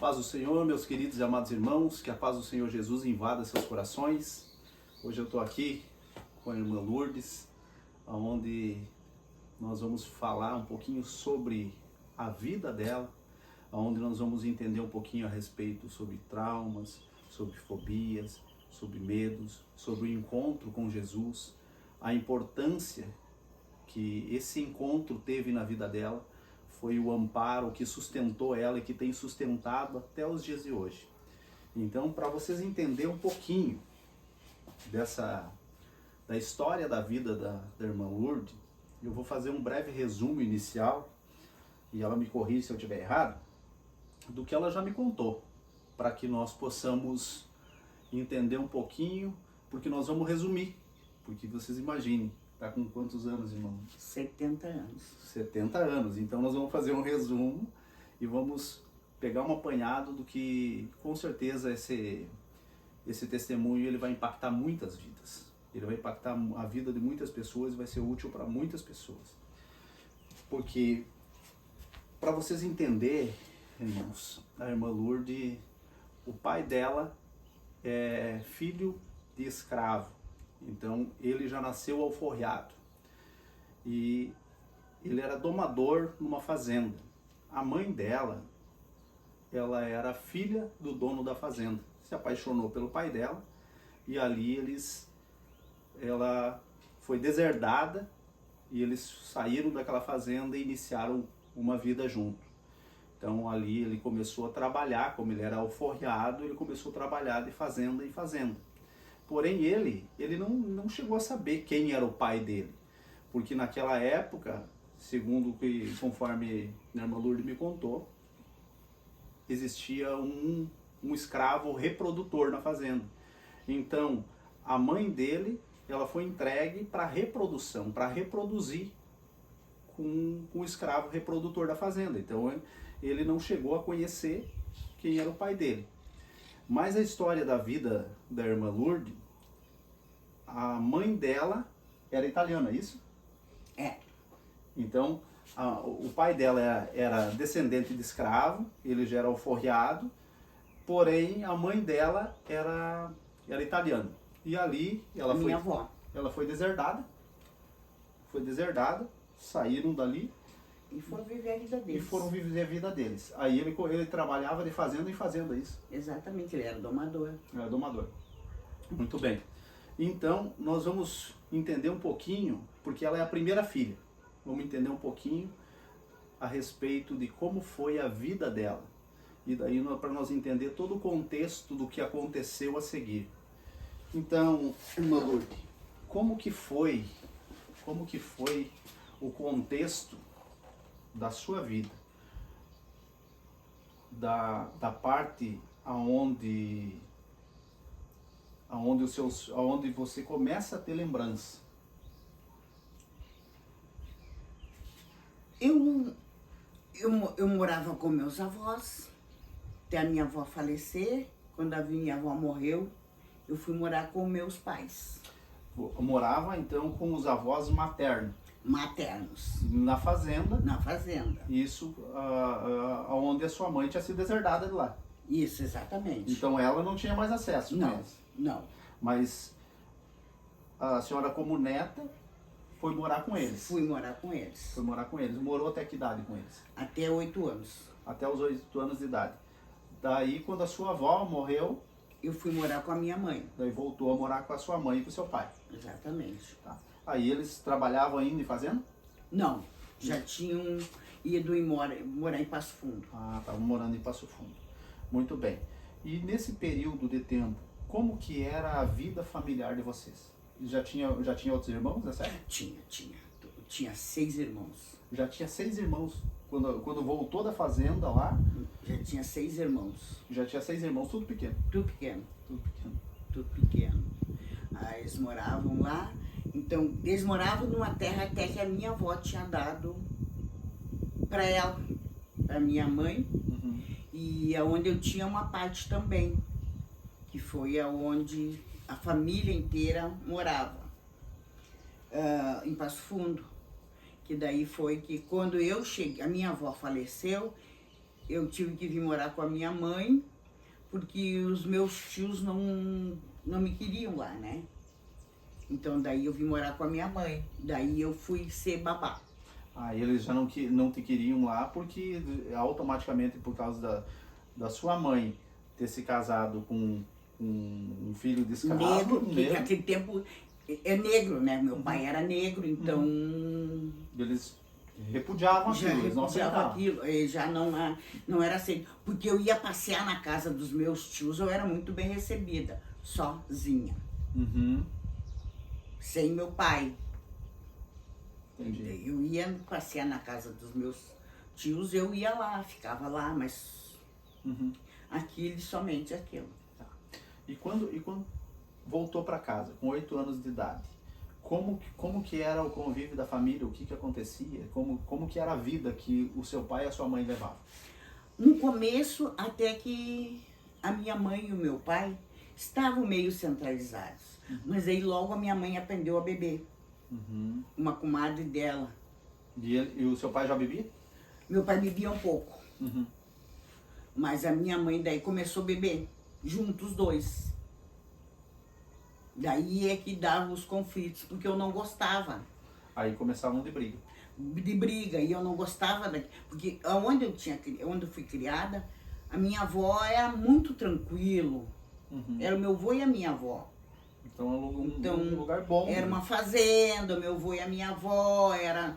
Paz do Senhor, meus queridos e amados irmãos, que a paz do Senhor Jesus invada seus corações. Hoje eu estou aqui com a irmã Lourdes, onde nós vamos falar um pouquinho sobre a vida dela, onde nós vamos entender um pouquinho a respeito sobre traumas, sobre fobias, sobre medos, sobre o encontro com Jesus, a importância que esse encontro teve na vida dela. Foi o amparo que sustentou ela e que tem sustentado até os dias de hoje. Então, para vocês entenderem um pouquinho da história da vida da irmã Lourdes, eu vou fazer um breve resumo inicial, e ela me corrige se eu estiver errado, do que ela já me contou, para que nós possamos entender um pouquinho, porque nós vamos resumir, porque vocês imaginem. Tá com quantos anos, irmão? 70 anos. 70 anos. Então nós vamos fazer um resumo e vamos pegar um apanhado do que, com certeza, esse testemunho ele vai impactar muitas vidas. Ele vai impactar a vida de muitas pessoas e vai ser útil para muitas pessoas. Porque, para vocês entenderem, irmãos, a irmã Lourdes, o pai dela é filho de escravo. Então ele já nasceu alforriado e ele era domador numa fazenda. A mãe dela, ela era filha do dono da fazenda, se apaixonou pelo pai dela e ali ela foi deserdada e eles saíram daquela fazenda e iniciaram uma vida junto. Então ali ele começou a trabalhar, como ele era alforriado, ele começou a trabalhar de fazenda em fazenda. Porém, ele não chegou a saber quem era o pai dele, porque naquela época, segundo que, conforme a irmã Lourdes me contou, existia um escravo reprodutor na fazenda. Então, a mãe dele, ela foi entregue para reprodução, para reproduzir com o escravo reprodutor da fazenda. Então, ele não chegou a conhecer quem era o pai dele. Mas a história da vida da irmã Lourdes, a mãe dela era italiana, é isso? É. Então, o pai dela era descendente de escravo, ele já era alforriado, porém a mãe dela era italiana. E ali ela Minha avó. Ela foi deserdada, saíram dali E foram viver a vida deles. e foram viver a vida deles. Aí ele trabalhava de fazenda em fazenda, isso? Exatamente, ele era domador. Era domador. Muito bem. Então, nós vamos entender um pouquinho, porque ela é a primeira filha. Vamos entender um pouquinho a respeito de como foi a vida dela. E daí, para nós entender todo o contexto do que aconteceu a seguir. Então, irmã Lourdes, como que foi o contexto da sua vida? Da parte aonde você começa a ter lembrança. Eu morava com meus avós, até a minha avó falecer. Quando a minha avó morreu, eu fui morar com meus pais. Morava então com os avós maternos. Maternos. Na fazenda. Na fazenda. Isso, onde a sua mãe tinha sido deserdada de lá. Isso, exatamente. Então ela não tinha mais acesso. Não, não. Mas a senhora, como neta, foi morar com eles. Fui morar com eles. Foi morar com eles. Morou até que idade com eles? Até 8 anos. Até os 8 anos de idade. Daí, quando a sua avó morreu, Eu fui morar com a minha mãe. daí voltou a morar com a sua mãe e com o seu pai. Exatamente. Tá? Aí eles trabalhavam ainda em fazenda? Não, já tinham ido morar em Passo Fundo. Ah, estavam morando em Passo Fundo. Muito bem. E nesse período de tempo, como que era a vida familiar de vocês? Já tinha outros irmãos, é certo? Tinha 6 irmãos. Já tinha 6 irmãos. Quando voltou da fazenda lá, Já tinha 6 irmãos. já tinha 6 irmãos, tudo pequeno. Tudo pequeno. Tudo pequeno. Tudo pequeno. Aí eles moravam lá. Então, eles moravam numa terra até que a minha avó tinha dado para ela, para minha mãe. Uhum. E aonde eu tinha uma parte também, que foi aonde a família inteira morava, em Passo Fundo. Que daí foi que quando eu cheguei, a minha avó faleceu, eu tive que vir morar com a minha mãe, porque os meus tios não me queriam lá, né? Então daí eu vim morar com a minha mãe, daí eu fui ser babá. Aí eles já não te queriam lá porque automaticamente por causa da sua mãe ter se casado com um filho de escravo. Negro, porque naquele tempo é negro, né? Meu pai era negro, então... Eles repudiavam aquilo, eles não aceitavam. Aquilo, já não era assim. Porque eu ia passear na casa dos meus tios, eu era muito bem recebida, sozinha. Uhum. Sem meu pai. Entendi. Eu ia passear na casa dos meus tios, eu ia lá, ficava lá, mas aquilo, somente aquilo. Tá. E quando voltou para casa, com 8 anos de idade, como que era o convívio da família, o que acontecia, como que era a vida que o seu pai e a sua mãe levavam? No começo, até que a minha mãe e o meu pai estavam meio centralizados. Mas aí logo a minha mãe aprendeu a beber. Uma comadre dela. E o seu pai já bebia? Meu pai bebia um pouco. Mas a minha mãe daí começou a beber, juntos os dois. Daí é que dava os conflitos, porque eu não gostava. Aí começavam de briga. De briga, e eu não gostava porque onde eu fui criada, a minha avó era muito tranquilo. Era o meu avô e a minha avó. Então um lugar bom. Era uma fazenda, meu avô e a minha avó, era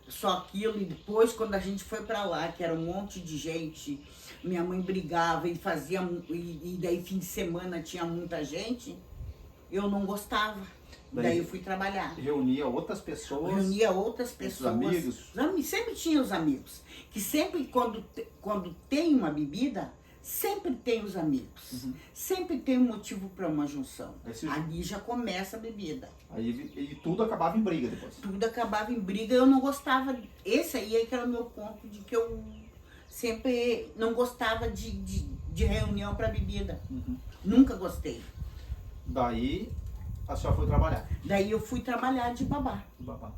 só aquilo. E depois, quando a gente foi pra lá, que era um monte de gente, minha mãe brigava e fazia, e daí fim de semana tinha muita gente, eu não gostava. Daí eu fui trabalhar. Reunia outras pessoas. Reunia outras pessoas. Amigos. Sempre tinha os amigos. Que sempre, quando tem uma bebida, sempre tem os amigos. Sempre tem um motivo para uma junção. Ali já começa a bebida. E tudo acabava em briga depois. Tudo acabava em briga. Eu não gostava. Esse aí é que era o meu ponto de que eu sempre não gostava de reunião para bebida. Nunca gostei. Daí a senhora foi trabalhar? Daí eu fui trabalhar de babá. Babá.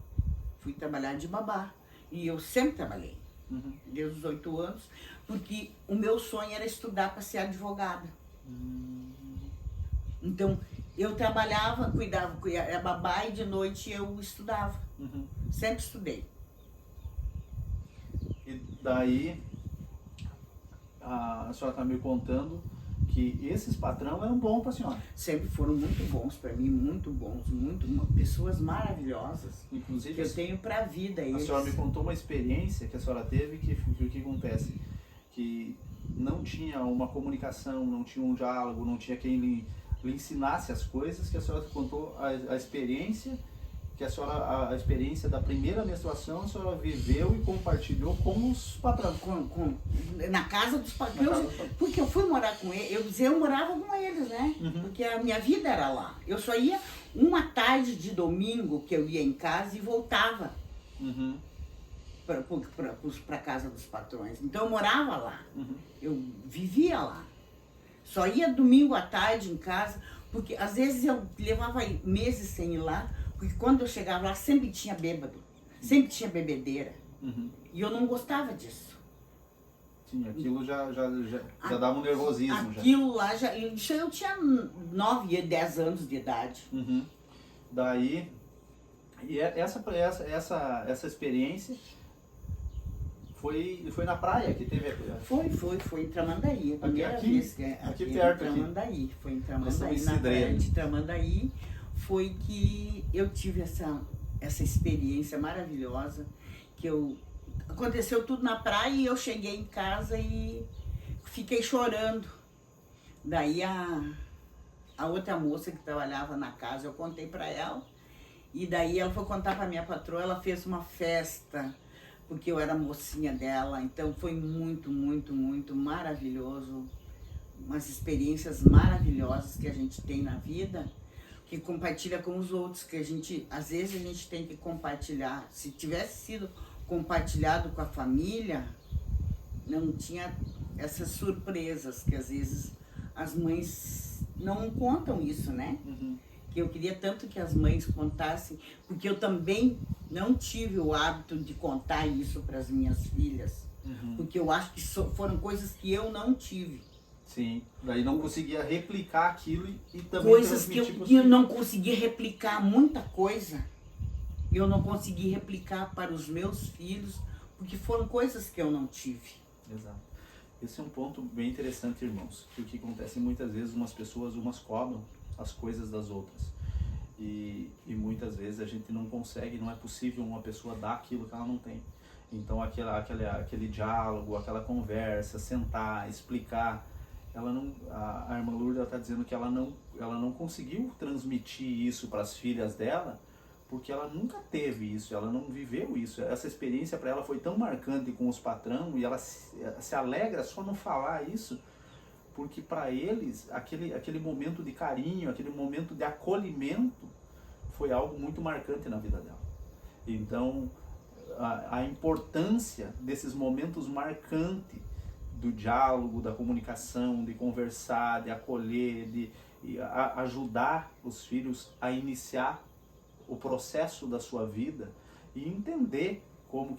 Fui trabalhar de babá. E eu sempre trabalhei. Desde os 8 anos. Porque o meu sonho era estudar para ser advogada. Então, eu trabalhava, cuidava, era babá e de noite eu estudava. Sempre estudei. E daí, a senhora está me contando que esses patrão eram bons para a senhora. Sempre foram muito bons para mim, muito bons, pessoas maravilhosas. Inclusive, que eu tenho para a vida. A senhora me contou uma experiência que a senhora teve, que o que acontece? Que não tinha uma comunicação, não tinha um diálogo, não tinha quem lhe ensinasse as coisas, que a senhora contou a experiência, que a experiência da primeira menstruação a senhora viveu e compartilhou com os patrões. Na casa dos patrões, porque eu fui morar com eles, eu morava com eles, né? Porque a minha vida era lá. Eu só ia uma tarde de domingo que eu ia em casa e voltava. Para casa dos patrões. Então eu morava lá, eu vivia lá. Só ia domingo à tarde em casa, porque às vezes eu levava meses sem ir lá, porque quando eu chegava lá sempre tinha bêbado, sempre tinha bebedeira. E eu não gostava disso. Sim, aquilo já dava um nervosismo. Aquilo lá, eu tinha 9, 10 anos de idade. Daí, e essa experiência foi na praia que teve a... Foi em Tramandaí, a primeira vez. Aqui perto, em Tramandaí, foi em Tramandaí, na praia de Tramandaí, foi que eu tive essa experiência maravilhosa, aconteceu tudo na praia e eu cheguei em casa e fiquei chorando. Daí a outra moça que trabalhava na casa, eu contei para ela, e daí ela foi contar para minha patroa, ela fez uma festa, porque eu era mocinha dela, então foi muito, muito, muito maravilhoso, umas experiências maravilhosas que a gente tem na vida, que compartilha com os outros, que às vezes a gente tem que compartilhar. Se tivesse sido compartilhado com a família, não tinha essas surpresas, que às vezes as mães não contam isso, né? Que eu queria tanto que as mães contassem, porque eu também não tive o hábito de contar isso para as minhas filhas. Porque eu acho que foram coisas que eu não tive. Sim, daí não conseguia replicar aquilo e também Coisas que transmitir eu não consegui replicar, muita coisa. Eu não consegui replicar para os meus filhos, porque foram coisas que eu não tive. Exato. Esse é um ponto bem interessante, irmãos, que o que acontece muitas vezes, umas pessoas cobram as coisas das outras. E muitas vezes a gente não consegue, não é possível uma pessoa dar aquilo que ela não tem. Então aquele diálogo, aquela conversa, sentar, explicar, a irmã Lourdes está dizendo que ela não conseguiu transmitir isso para as filhas dela, porque ela nunca teve isso, ela não viveu isso. Essa experiência para ela foi tão marcante com os patrão, e ela se alegra só não falar isso, porque para eles aquele momento de carinho, aquele momento de acolhimento foi algo muito marcante na vida dela. Então a importância desses momentos marcantes do diálogo, da comunicação, de conversar, de acolher, de ajudar os filhos a iniciar o processo da sua vida e entender como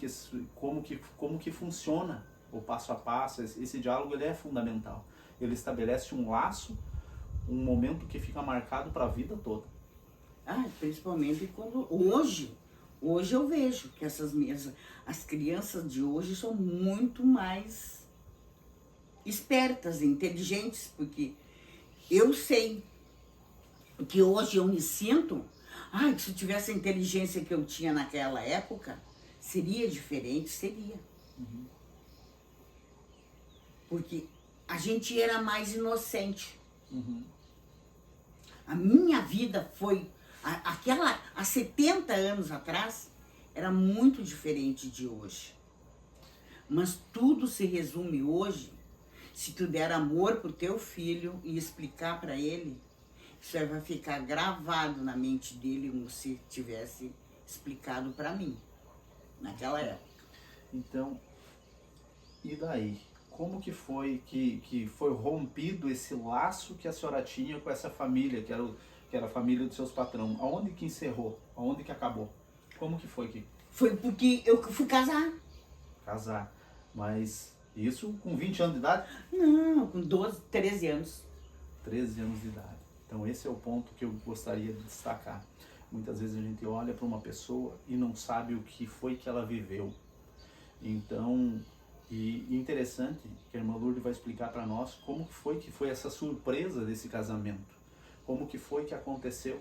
que funciona o passo a passo. Esse diálogo ele é fundamental. Ele estabelece um laço, um momento que fica marcado para a vida toda. Principalmente quando hoje eu vejo que as crianças de hoje são muito mais espertas, inteligentes, porque eu sei que hoje eu me sinto, que se eu tivesse a inteligência que eu tinha naquela época, seria diferente, seria. Porque a gente era mais inocente. A minha vida foi, há 70 anos atrás, era muito diferente de hoje. Mas tudo se resume hoje, se tu der amor pro teu filho e explicar para ele, isso aí vai ficar gravado na mente dele como se tivesse explicado para mim, naquela época. Então, e daí? Como que foi que foi rompido esse laço que a senhora tinha com essa família, que era a família dos seus patrão? Aonde que encerrou? Aonde que acabou? Como que foi que... Foi porque eu fui casar. Casar. Mas isso com 20 anos de idade? Não, com 12, 13 anos. 13 anos de idade. Então esse é o ponto que eu gostaria de destacar. Muitas vezes a gente olha para uma pessoa e não sabe o que foi que ela viveu. Então, e interessante que a irmã Lourdes vai explicar para nós como que foi essa surpresa desse casamento. Como que foi que aconteceu.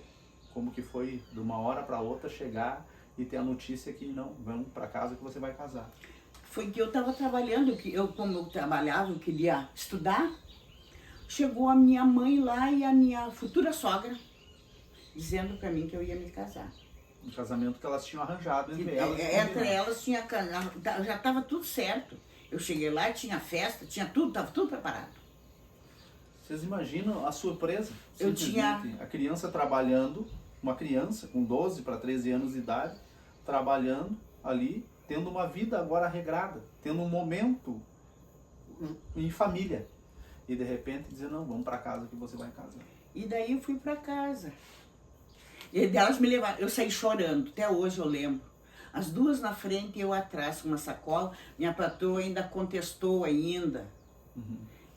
Como que foi de uma hora para outra chegar e ter a notícia que não, vamos para casa que você vai casar. Foi que eu estava trabalhando, como eu trabalhava, eu queria estudar. Chegou a minha mãe lá e a minha futura sogra, dizendo para mim que eu ia me casar. Um casamento que elas tinham arranjado entre elas. Entre elas já estava tudo certo. Eu cheguei lá, tinha festa, tinha tudo, estava tudo preparado. Vocês imaginam a surpresa? Eu tinha... A criança trabalhando, uma criança com 12 para 13 anos de idade, trabalhando ali, tendo uma vida agora regrada, tendo um momento em família. E de repente dizer, não, vamos para casa que você vai casar. E daí eu fui para casa. E elas me levaram, eu saí chorando, até hoje eu lembro. As duas na frente e eu atrás com uma sacola. Minha patroa ainda contestou ainda.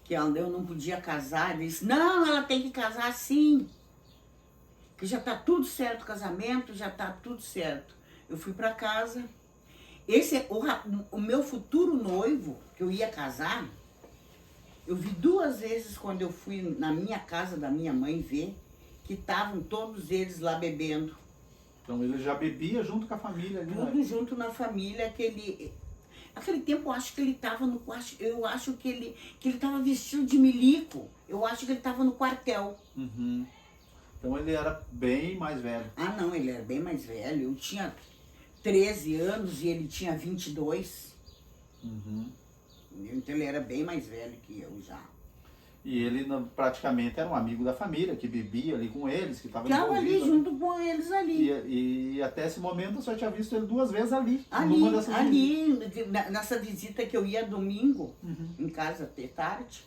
Que eu não podia casar. Ela disse, não, ela tem que casar sim. Que já está tudo certo o casamento, já está tudo certo. Eu fui para casa. O meu futuro noivo, que eu ia casar, eu vi 2 vezes quando eu fui na minha casa da minha mãe ver, que estavam todos eles lá bebendo. Então ele já bebia junto com a família ali, Tudo junto na família, aquele tempo eu acho que ele estava no... Eu acho que ele estava vestido de milico. Eu acho que ele estava no quartel. Então ele era bem mais velho. Não, ele era bem mais velho. Eu tinha 13 anos e ele tinha 22. Então ele era bem mais velho que eu já. E ele praticamente era um amigo da família, que bebia ali com eles, que estava ali junto com eles ali. E até esse momento eu só tinha visto ele 2 vezes ali. Nessa visita que eu ia domingo, em casa, de tarde.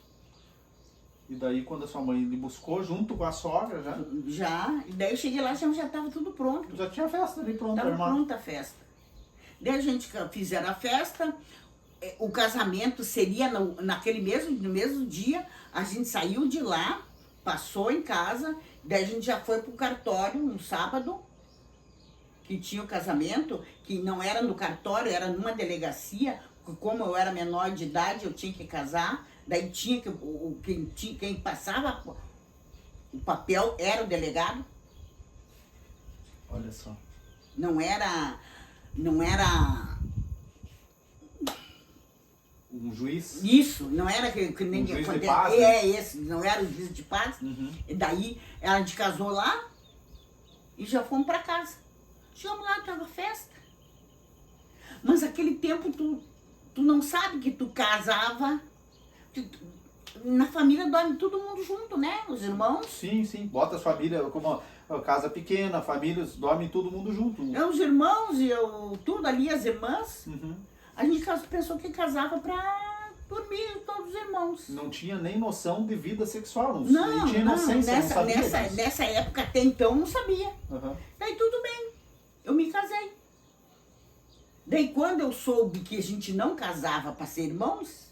E daí quando a sua mãe lhe buscou, junto com a sogra já? Já, e daí eu cheguei lá, já estava tudo pronto. Já tinha festa ali pronta, Estava pronta a festa. Daí a gente fizeram a festa, o casamento seria no mesmo dia, a gente saiu de lá, passou em casa, daí a gente já foi pro cartório no sábado, que tinha o casamento, que não era no cartório, era numa delegacia, como eu era menor de idade, eu tinha que casar, daí tinha que quem passava o papel era o delegado. Olha só. Não era Um juiz? isso, não era que nem Um juiz de quando paz, é esse, não era o juiz de paz. Uhum. E daí a gente casou lá e já fomos para casa. Chegamos lá, tava festa. Mas aquele tempo tu não sabe que tu casava. Na família dorme todo mundo junto, né? Os irmãos. Sim, sim. Bota as famílias, como a casa pequena, famílias, dormem todo mundo junto. Os irmãos e eu, tudo ali, as irmãs. Uhum. A gente pensou que casava pra dormir todos os irmãos. Não tinha nem noção de vida sexual. Não, tinha inocência, não sabia disso. nessa época até então não sabia. Uhum. Daí tudo bem, eu me casei. Daí quando eu soube que a gente não casava para ser irmãos,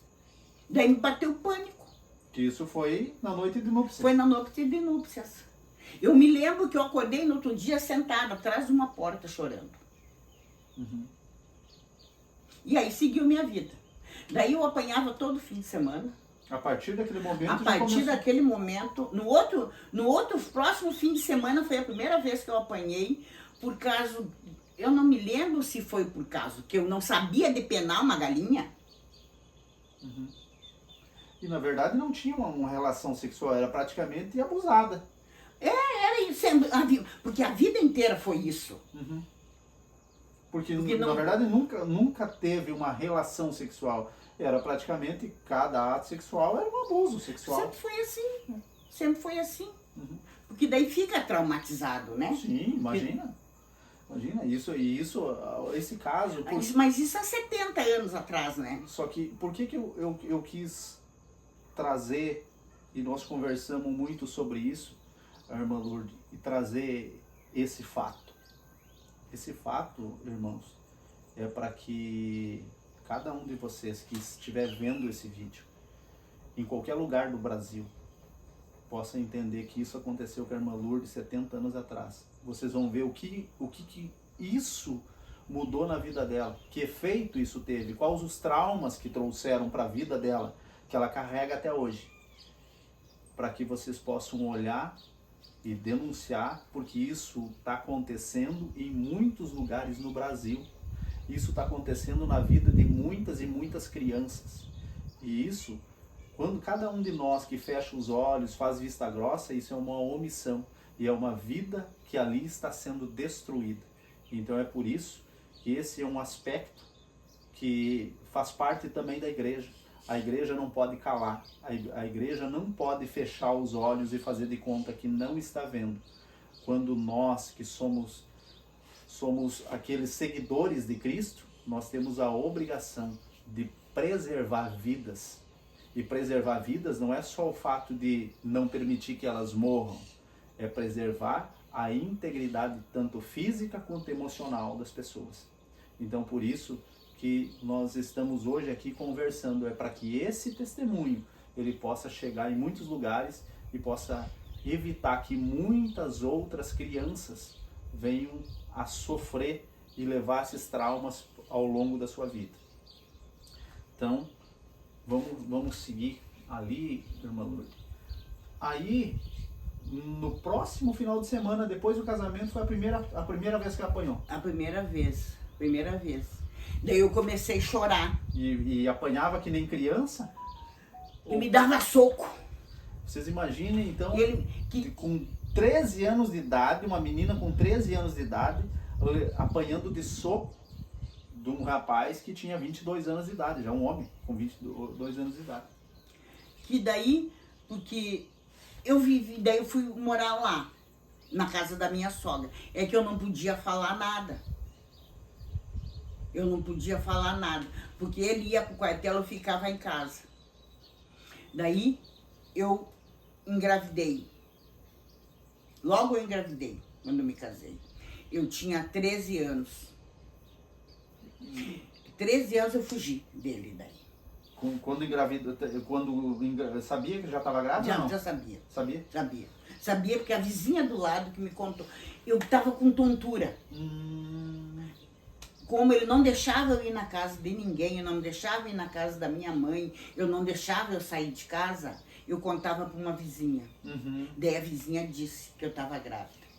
daí me bateu pânico. Que isso foi na noite de núpcias. Foi na noite de núpcias. Eu me lembro que eu acordei no outro dia sentada atrás de uma porta chorando. Uhum. E aí seguiu minha vida. Daí eu apanhava todo fim de semana. A partir daquele momento. A partir daquele momento, no outro próximo fim de semana foi a primeira vez que eu apanhei, por causa, eu não me lembro se foi por causa que eu não sabia depenar uma galinha. Uhum. E na verdade não tinha uma relação sexual, era praticamente abusada. Era isso, porque a vida inteira foi isso. Uhum. Porque não... na verdade nunca teve uma relação sexual. Era praticamente, cada ato sexual era um abuso sexual. Sempre foi assim. Sempre foi assim. Uhum. Porque daí fica traumatizado, né? Sim, imagina. Imagina, esse caso... Mas isso há 70 anos atrás, né? Só que, por que eu quis trazer, e nós conversamos muito sobre isso, a irmã Lourdes, e trazer esse fato? Esse fato, irmãos, é para que cada um de vocês que estiver vendo esse vídeo, em qualquer lugar do Brasil, possa entender que isso aconteceu com a irmã Lourdes 70 anos atrás. Vocês vão ver o que isso mudou na vida dela, que efeito isso teve, quais os traumas que trouxeram para a vida dela, que ela carrega até hoje, para que vocês possam olhar e denunciar, porque isso está acontecendo em muitos lugares no Brasil. Isso está acontecendo na vida de muitas e muitas crianças. E isso, quando cada um de nós que fecha os olhos, faz vista grossa, isso é uma omissão. E é uma vida que ali está sendo destruída. Então é por isso que esse é um aspecto que faz parte também da igreja. A igreja não pode calar, a igreja não pode fechar os olhos e fazer de conta que não está vendo. Quando nós que somos aqueles seguidores de Cristo, nós temos a obrigação de preservar vidas. E preservar vidas não é só o fato de não permitir que elas morram, é preservar a integridade tanto física quanto emocional das pessoas. Então por isso que nós estamos hoje aqui conversando, é para que esse testemunho ele possa chegar em muitos lugares e possa evitar que muitas outras crianças venham a sofrer e levar esses traumas ao longo da sua vida. Então, vamos seguir ali, irmã Lourdes. Aí, no próximo final de semana, depois do casamento, foi a primeira vez que ela apanhou. A primeira vez. Daí eu comecei a chorar. E apanhava que nem criança? E me dava soco. Vocês imaginem, então, que com 13 anos de idade, uma menina com 13 anos de idade, apanhando de soco de um rapaz que tinha 22 anos de idade, já um homem com 22 anos de idade. Que daí, porque daí eu fui morar lá, na casa da minha sogra. É que eu não podia falar nada. Porque ele ia pro quartel, eu ficava em casa. Daí eu engravidei. Logo eu engravidei, quando eu me casei. Eu tinha 13 anos. 13 anos eu fugi dele daí. Quando engravidou, sabia que já estava grávida ou não? Já sabia. Sabia? Sabia. Sabia porque a vizinha do lado que me contou. Eu estava com tontura. Como ele não deixava eu ir na casa de ninguém, eu não deixava eu ir na casa da minha mãe, eu não deixava eu sair de casa, eu contava para uma vizinha. Daí a vizinha disse que eu estava grávida.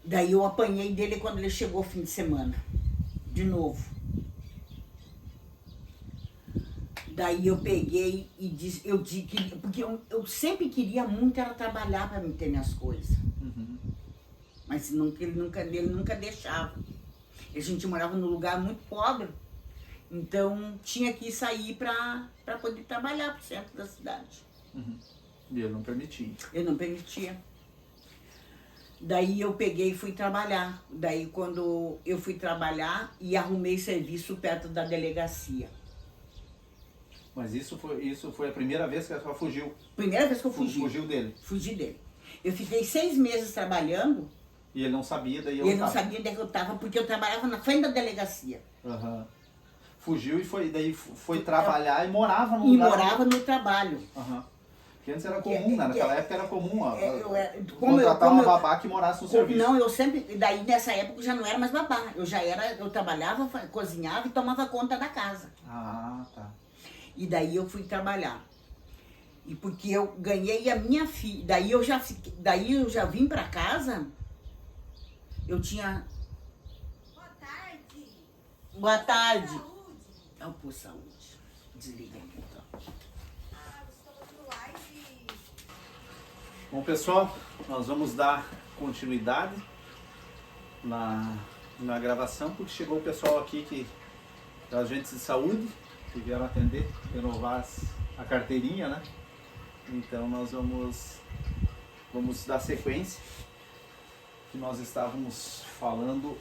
Daí eu apanhei dele quando ele chegou o fim de semana. De novo. Daí eu peguei e disse, porque eu sempre queria muito era trabalhar para me ter minhas coisas. Mas ele nunca deixava. A gente morava num lugar muito pobre, então tinha que sair para poder trabalhar pro centro da cidade. E ele não permitia. Eu não permitia. Daí eu peguei e fui trabalhar. Daí quando eu fui trabalhar e arrumei serviço perto da delegacia. Mas isso foi a primeira vez que a senhora fugiu? Primeira vez que eu fugi. Fugiu dele? Fugi dele. Eu fiquei 6 meses trabalhando. E ele não sabia, daí eu E ele não sabia onde é que eu estava, porque eu trabalhava na frente da delegacia. Fugiu e foi trabalhar e morava no E lugar. morava no trabalho. Porque antes era comum, né? Naquela época era comum. Como contratar uma babá que morasse no serviço. Não, eu sempre. Daí nessa época eu já não era mais babá. Eu trabalhava, cozinhava e tomava conta da casa. Tá. E daí eu fui trabalhar. E porque eu ganhei a minha filha. Daí eu já vim pra casa. Eu tinha. Boa tarde. Boa tarde. Saúde. Por saúde. Desliga aqui então. Estou fazendo live. Bom, pessoal, nós vamos dar continuidade na gravação, porque chegou o pessoal aqui das agentes de saúde que vieram atender, renovar a carteirinha, né? Então nós vamos dar sequência, que nós estávamos falando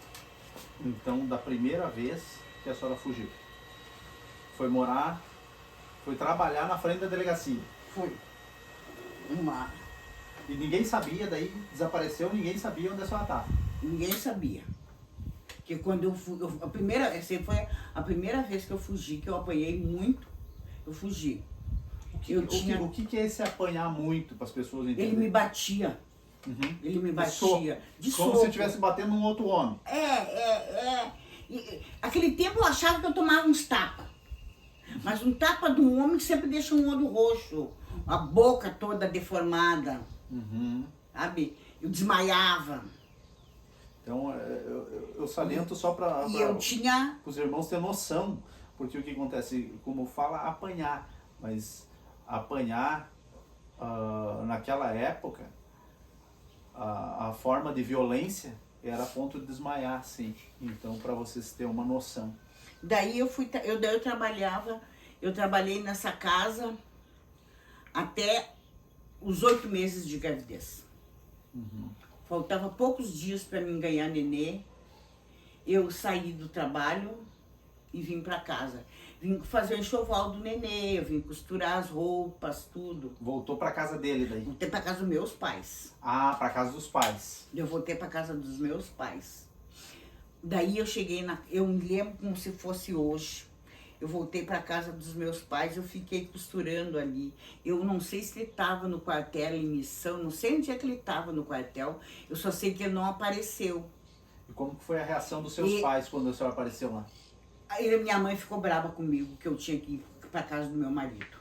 então da primeira vez que a senhora fugiu. Foi trabalhar na frente da delegacia. Foi. E ninguém sabia, daí desapareceu, ninguém sabia onde a senhora estava. Ninguém sabia. Porque quando essa foi a primeira vez que eu fugi, que eu apanhei muito, eu fugi. O que é esse apanhar muito para as pessoas entenderem? Ele me batia. Ele me batia. Como se estivesse batendo num outro homem. Aquele tempo eu achava que eu tomava uns tapas. Mas um tapa de um homem sempre deixa um olho roxo, a boca toda deformada. Sabe? Eu desmaiava. Então, eu saliento só para os irmãos terem noção, porque o que acontece, como fala, apanhar, mas apanhar naquela época, a forma de violência era a ponto de desmaiar, sim. Então, para vocês terem uma noção. Daí eu trabalhei nessa casa até os 8 meses de gravidez. Faltava poucos dias para mim ganhar nenê. Eu saí do trabalho e vim para casa. Vim fazer o enxoval do nenê, eu vim costurar as roupas, tudo. Voltou para casa dele daí? Voltei para casa dos meus pais. Para casa dos pais. Eu voltei para casa dos meus pais. Daí eu cheguei eu me lembro como se fosse hoje. Eu voltei para casa dos meus pais, eu fiquei costurando ali. Eu não sei se ele estava no quartel em missão, não sei onde é que ele estava no quartel. Eu só sei que ele não apareceu. E como que foi a reação dos seus pais quando a senhora apareceu lá? Aí minha mãe ficou brava comigo, que eu tinha que ir para casa do meu marido.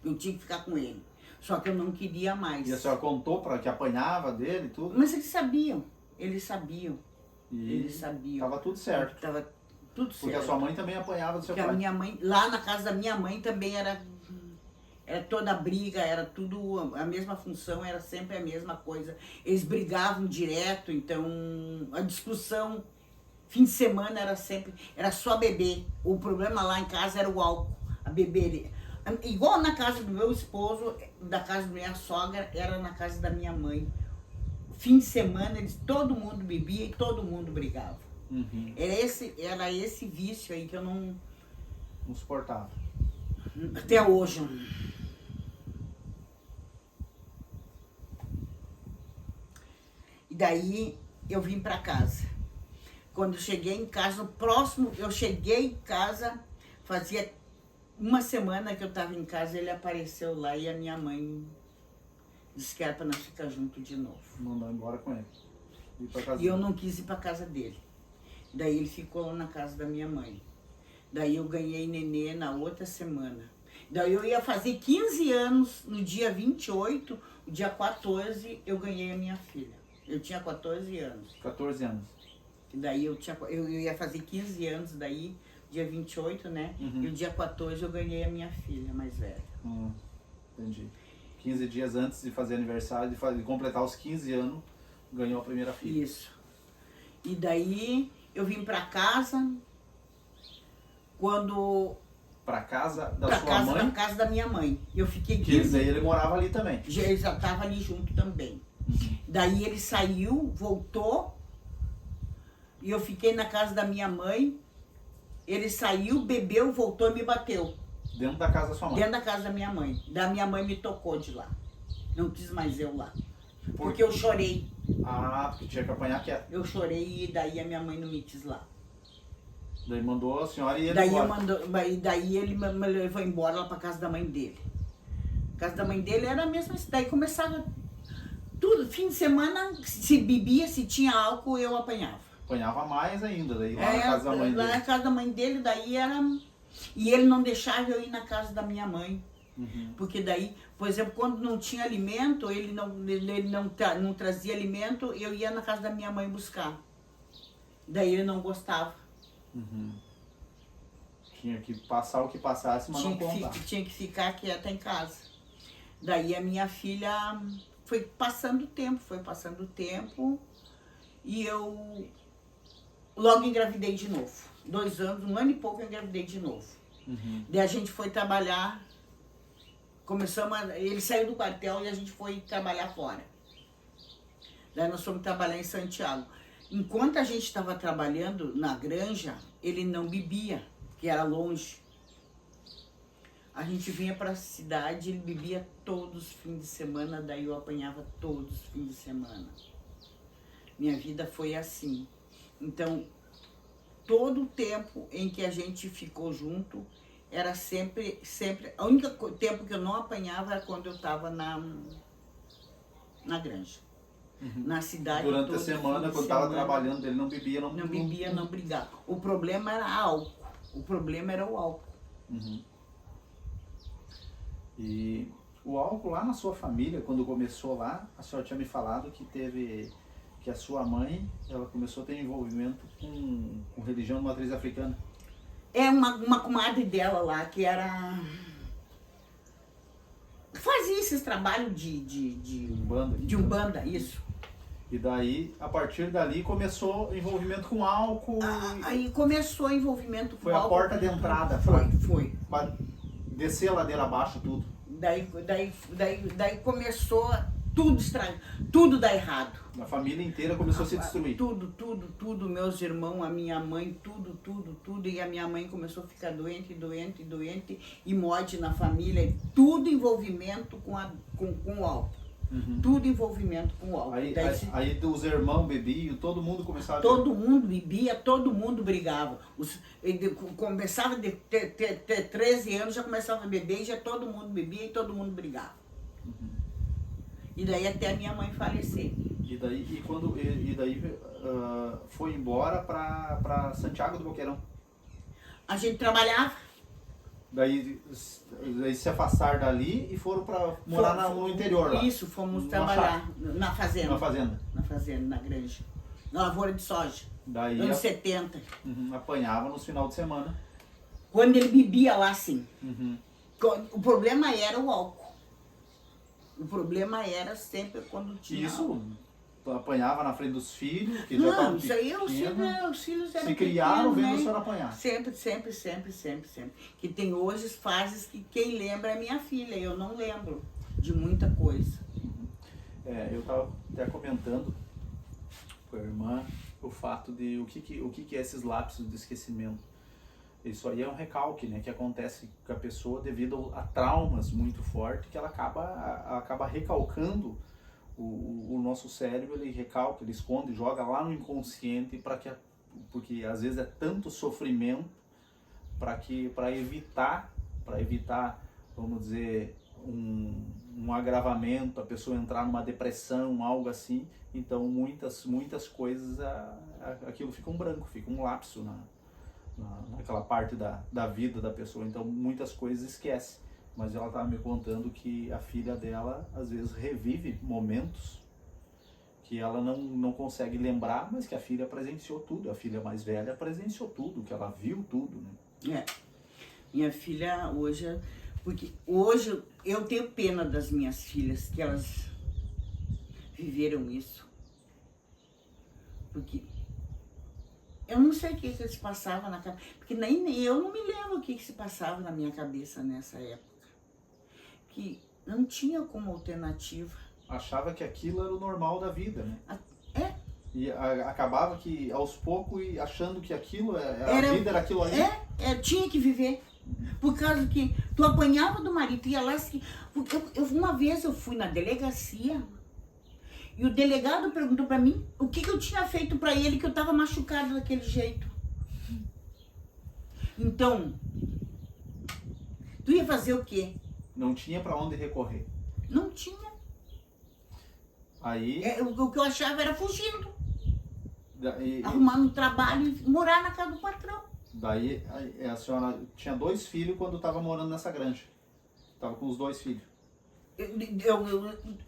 Eu tinha que ficar com ele. Só que eu não queria mais. E a senhora contou para que apanhava dele e tudo? Mas eles sabiam. Eles sabiam. Tava tudo certo. Tava tudo certo. Porque a sua mãe também apanhava do seu pai. A minha mãe, lá na casa da minha mãe também era toda briga, era tudo a mesma função, era sempre a mesma coisa. Eles brigavam direto, então a discussão, fim de semana era só beber. O problema lá em casa era o álcool, a beber. Igual na casa do meu esposo, da casa da minha sogra, era na casa da minha mãe. Fim de semana, todo mundo bebia e todo mundo brigava. Era esse vício aí que eu não suportava. Até hoje. E daí eu vim para casa. Quando eu cheguei em casa, no próximo, eu cheguei em casa, fazia uma semana que eu estava em casa, ele apareceu lá e a minha mãe disse que era para nós ficar junto de novo. Mandou embora com ele. Ir pra casa E eu dele. não quis ir para casa dele. Daí ele ficou lá na casa da minha mãe. Daí eu ganhei nenê na outra semana. Daí eu ia fazer 15 anos, no dia 28, o dia 14, eu ganhei a minha filha. Eu tinha 14 anos. 14 anos. Daí eu ia fazer 15 anos, daí, dia 28, né? Uhum. E o dia 14 eu ganhei a minha filha mais velha. Entendi. 15 dias antes de fazer aniversário, de completar os 15 anos, ganhou a primeira filha. Isso. E daí eu vim pra casa, quando... Pra casa da Pra sua casa, mãe, na casa da minha mãe. Eu fiquei que 15 daí ele morava ali também. Ele já estava ali junto também. Daí ele saiu, voltou, e eu fiquei na casa da minha mãe. Ele saiu, bebeu, voltou e me bateu. Dentro da casa da sua mãe. Dentro da casa da minha mãe. Da minha mãe me tocou de lá. Não quis mais eu lá. Porque eu chorei. Ah, porque tinha que apanhar quieto. Eu chorei e daí a minha mãe não me quis lá. Daí mandou a senhora e ele Daí, embora. daí ele me levou embora lá pra casa da mãe dele. A casa da mãe dele era a mesma. Daí começava tudo. Fim de semana, se bebia, se tinha álcool, eu apanhava. Apanhava mais ainda, daí lá na casa da mãe lá dele. na casa da mãe dele, daí era... E ele não deixava eu ir na casa da minha mãe. Uhum. Porque daí, por exemplo, quando não tinha alimento, ele não trazia alimento, eu ia na casa da minha mãe buscar. Daí ele não gostava. Uhum. Tinha que passar o que passasse, mas não contar. Tinha que ficar quieta em casa. Daí a minha filha foi passando o tempo, e eu logo engravidei de novo. 2 anos, 1 ano e pouco eu engravidei de novo. Uhum. Daí a gente foi trabalhar, ele saiu do quartel e a gente foi trabalhar fora. Daí nós fomos trabalhar em Santiago. Enquanto a gente estava trabalhando na granja, ele não bebia, porque era longe. A gente vinha para a cidade, ele bebia todos os fins de semana, daí eu apanhava todos os fins de semana. Minha vida foi assim. Então, todo o tempo em que a gente ficou junto, era sempre... O único tempo que eu não apanhava era quando eu estava na granja. Uhum. Na cidade. Durante a todo semana, fim de quando estava semana, trabalhando, ele não bebia, não bebia, não brigava. O problema era álcool. O problema era o álcool. Uhum. E o álcool lá na sua família, quando começou lá, a senhora tinha me falado que a sua mãe, ela começou a ter envolvimento com religião de matriz africana. É uma comadre dela lá, que era... Fazia esses trabalhos de Umbanda. Umbanda, isso. E daí, a partir dali, começou o envolvimento com álcool. Aí começou o envolvimento com Foi a álcool. porta de entrada. Foi. Pra descer a ladeira abaixo, tudo. Daí começou tudo estranho, tudo dá errado. A família inteira começou a se destruir. Tudo, meus irmãos, a minha mãe, tudo. E a minha mãe começou a ficar doente, e morte na família, e tudo envolvimento com o álcool. Uhum. Tudo envolvimento com o álcool. Aí os irmãos bebiam, todo mundo começava a Todo mundo bebia, todo mundo brigava. Começava a ter 13 anos, já começava a beber, e já todo mundo bebia e todo mundo brigava. Uhum. E daí até a minha mãe falecer. E daí foi embora para Santiago do Boqueirão. A gente trabalhava. Daí se afastaram dali e foram para morar no interior lá. Isso, fomos Numa trabalhar na fazenda. Na fazenda. Na fazenda, na granja. Na lavoura de soja. Daí Anos 70. apanhava nos final de semana. Quando ele bebia lá, sim. Uhum. O problema era o álcool. O problema era sempre quando tinha Isso álcool. apanhava na frente dos filhos, que já estavam Isso aí pequenos. os filhos eram Se criaram pequenos, vendo né? a senhora apanhar. Sempre. Que tem hoje fases que quem lembra é minha filha. Eu não lembro de muita coisa. Eu estava até comentando com a irmã o fato de o que é esses lapsos de esquecimento. Isso aí é um recalque, né, que acontece com a pessoa devido a traumas muito fortes, que ela acaba recalcando o nosso cérebro, ele recalca, ele esconde, joga lá no inconsciente para que porque às vezes é tanto sofrimento para evitar, vamos dizer, um agravamento, a pessoa entrar numa depressão, algo assim. Então muitas coisas, aquilo fica um branco, fica um lapso naquela parte da vida da pessoa. Então muitas coisas esquece. Mas ela estava me contando que a filha dela às vezes revive momentos que ela não consegue lembrar, mas que a filha presenciou tudo. A filha mais velha presenciou tudo, que ela viu tudo, né? Minha filha hoje, porque hoje eu tenho pena das minhas filhas, que elas viveram isso. Porque eu não sei o que se passava na cabeça, porque nem eu não me lembro o que se passava na minha cabeça nessa época. Que não tinha como alternativa. Achava que aquilo era o normal da vida, né? E acabava que aos poucos achando que aquilo a vida era aquilo ali. Tinha que viver. Por causa que tu apanhava do marido, ia lá. Uma vez eu fui na delegacia e o delegado perguntou pra mim o que eu tinha feito pra ele, que eu tava machucado daquele jeito. Então, tu ia fazer o quê? Não tinha pra onde recorrer. Não tinha. Aí... O que eu achava era fugindo. Arrumando um trabalho e morar na casa do patrão. Daí a senhora tinha 2 filhos quando estava morando nessa granja. Estava com os 2 filhos.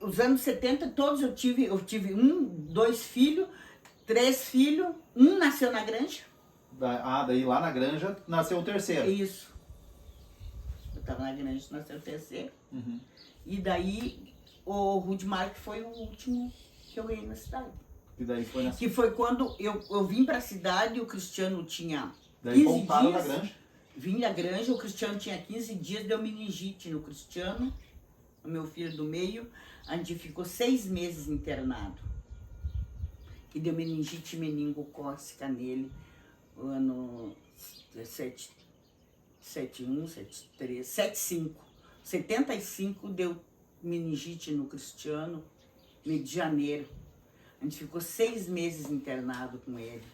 Os anos 70 todos eu tive 2 filhos, 3 filhos, um nasceu na granja. Daí lá na granja nasceu o terceiro. Isso. Eu estava na granja, nasceu o terceiro. Uhum. E daí o Rudimar, que foi o último que eu ganhei na cidade. E daí foi nessa... Que foi quando eu vim para a cidade e o Cristiano tinha 15 daí voltaram dias. da granja? Vim da granja, o Cristiano tinha 15 dias, deu meningite no Cristiano, o meu filho do meio. A gente ficou 6 meses internado. Que deu meningite meningocócica nele, o ano 71, 73, 75. 75 deu meningite no Cristiano, mês de janeiro. A gente ficou 6 meses internado com ele.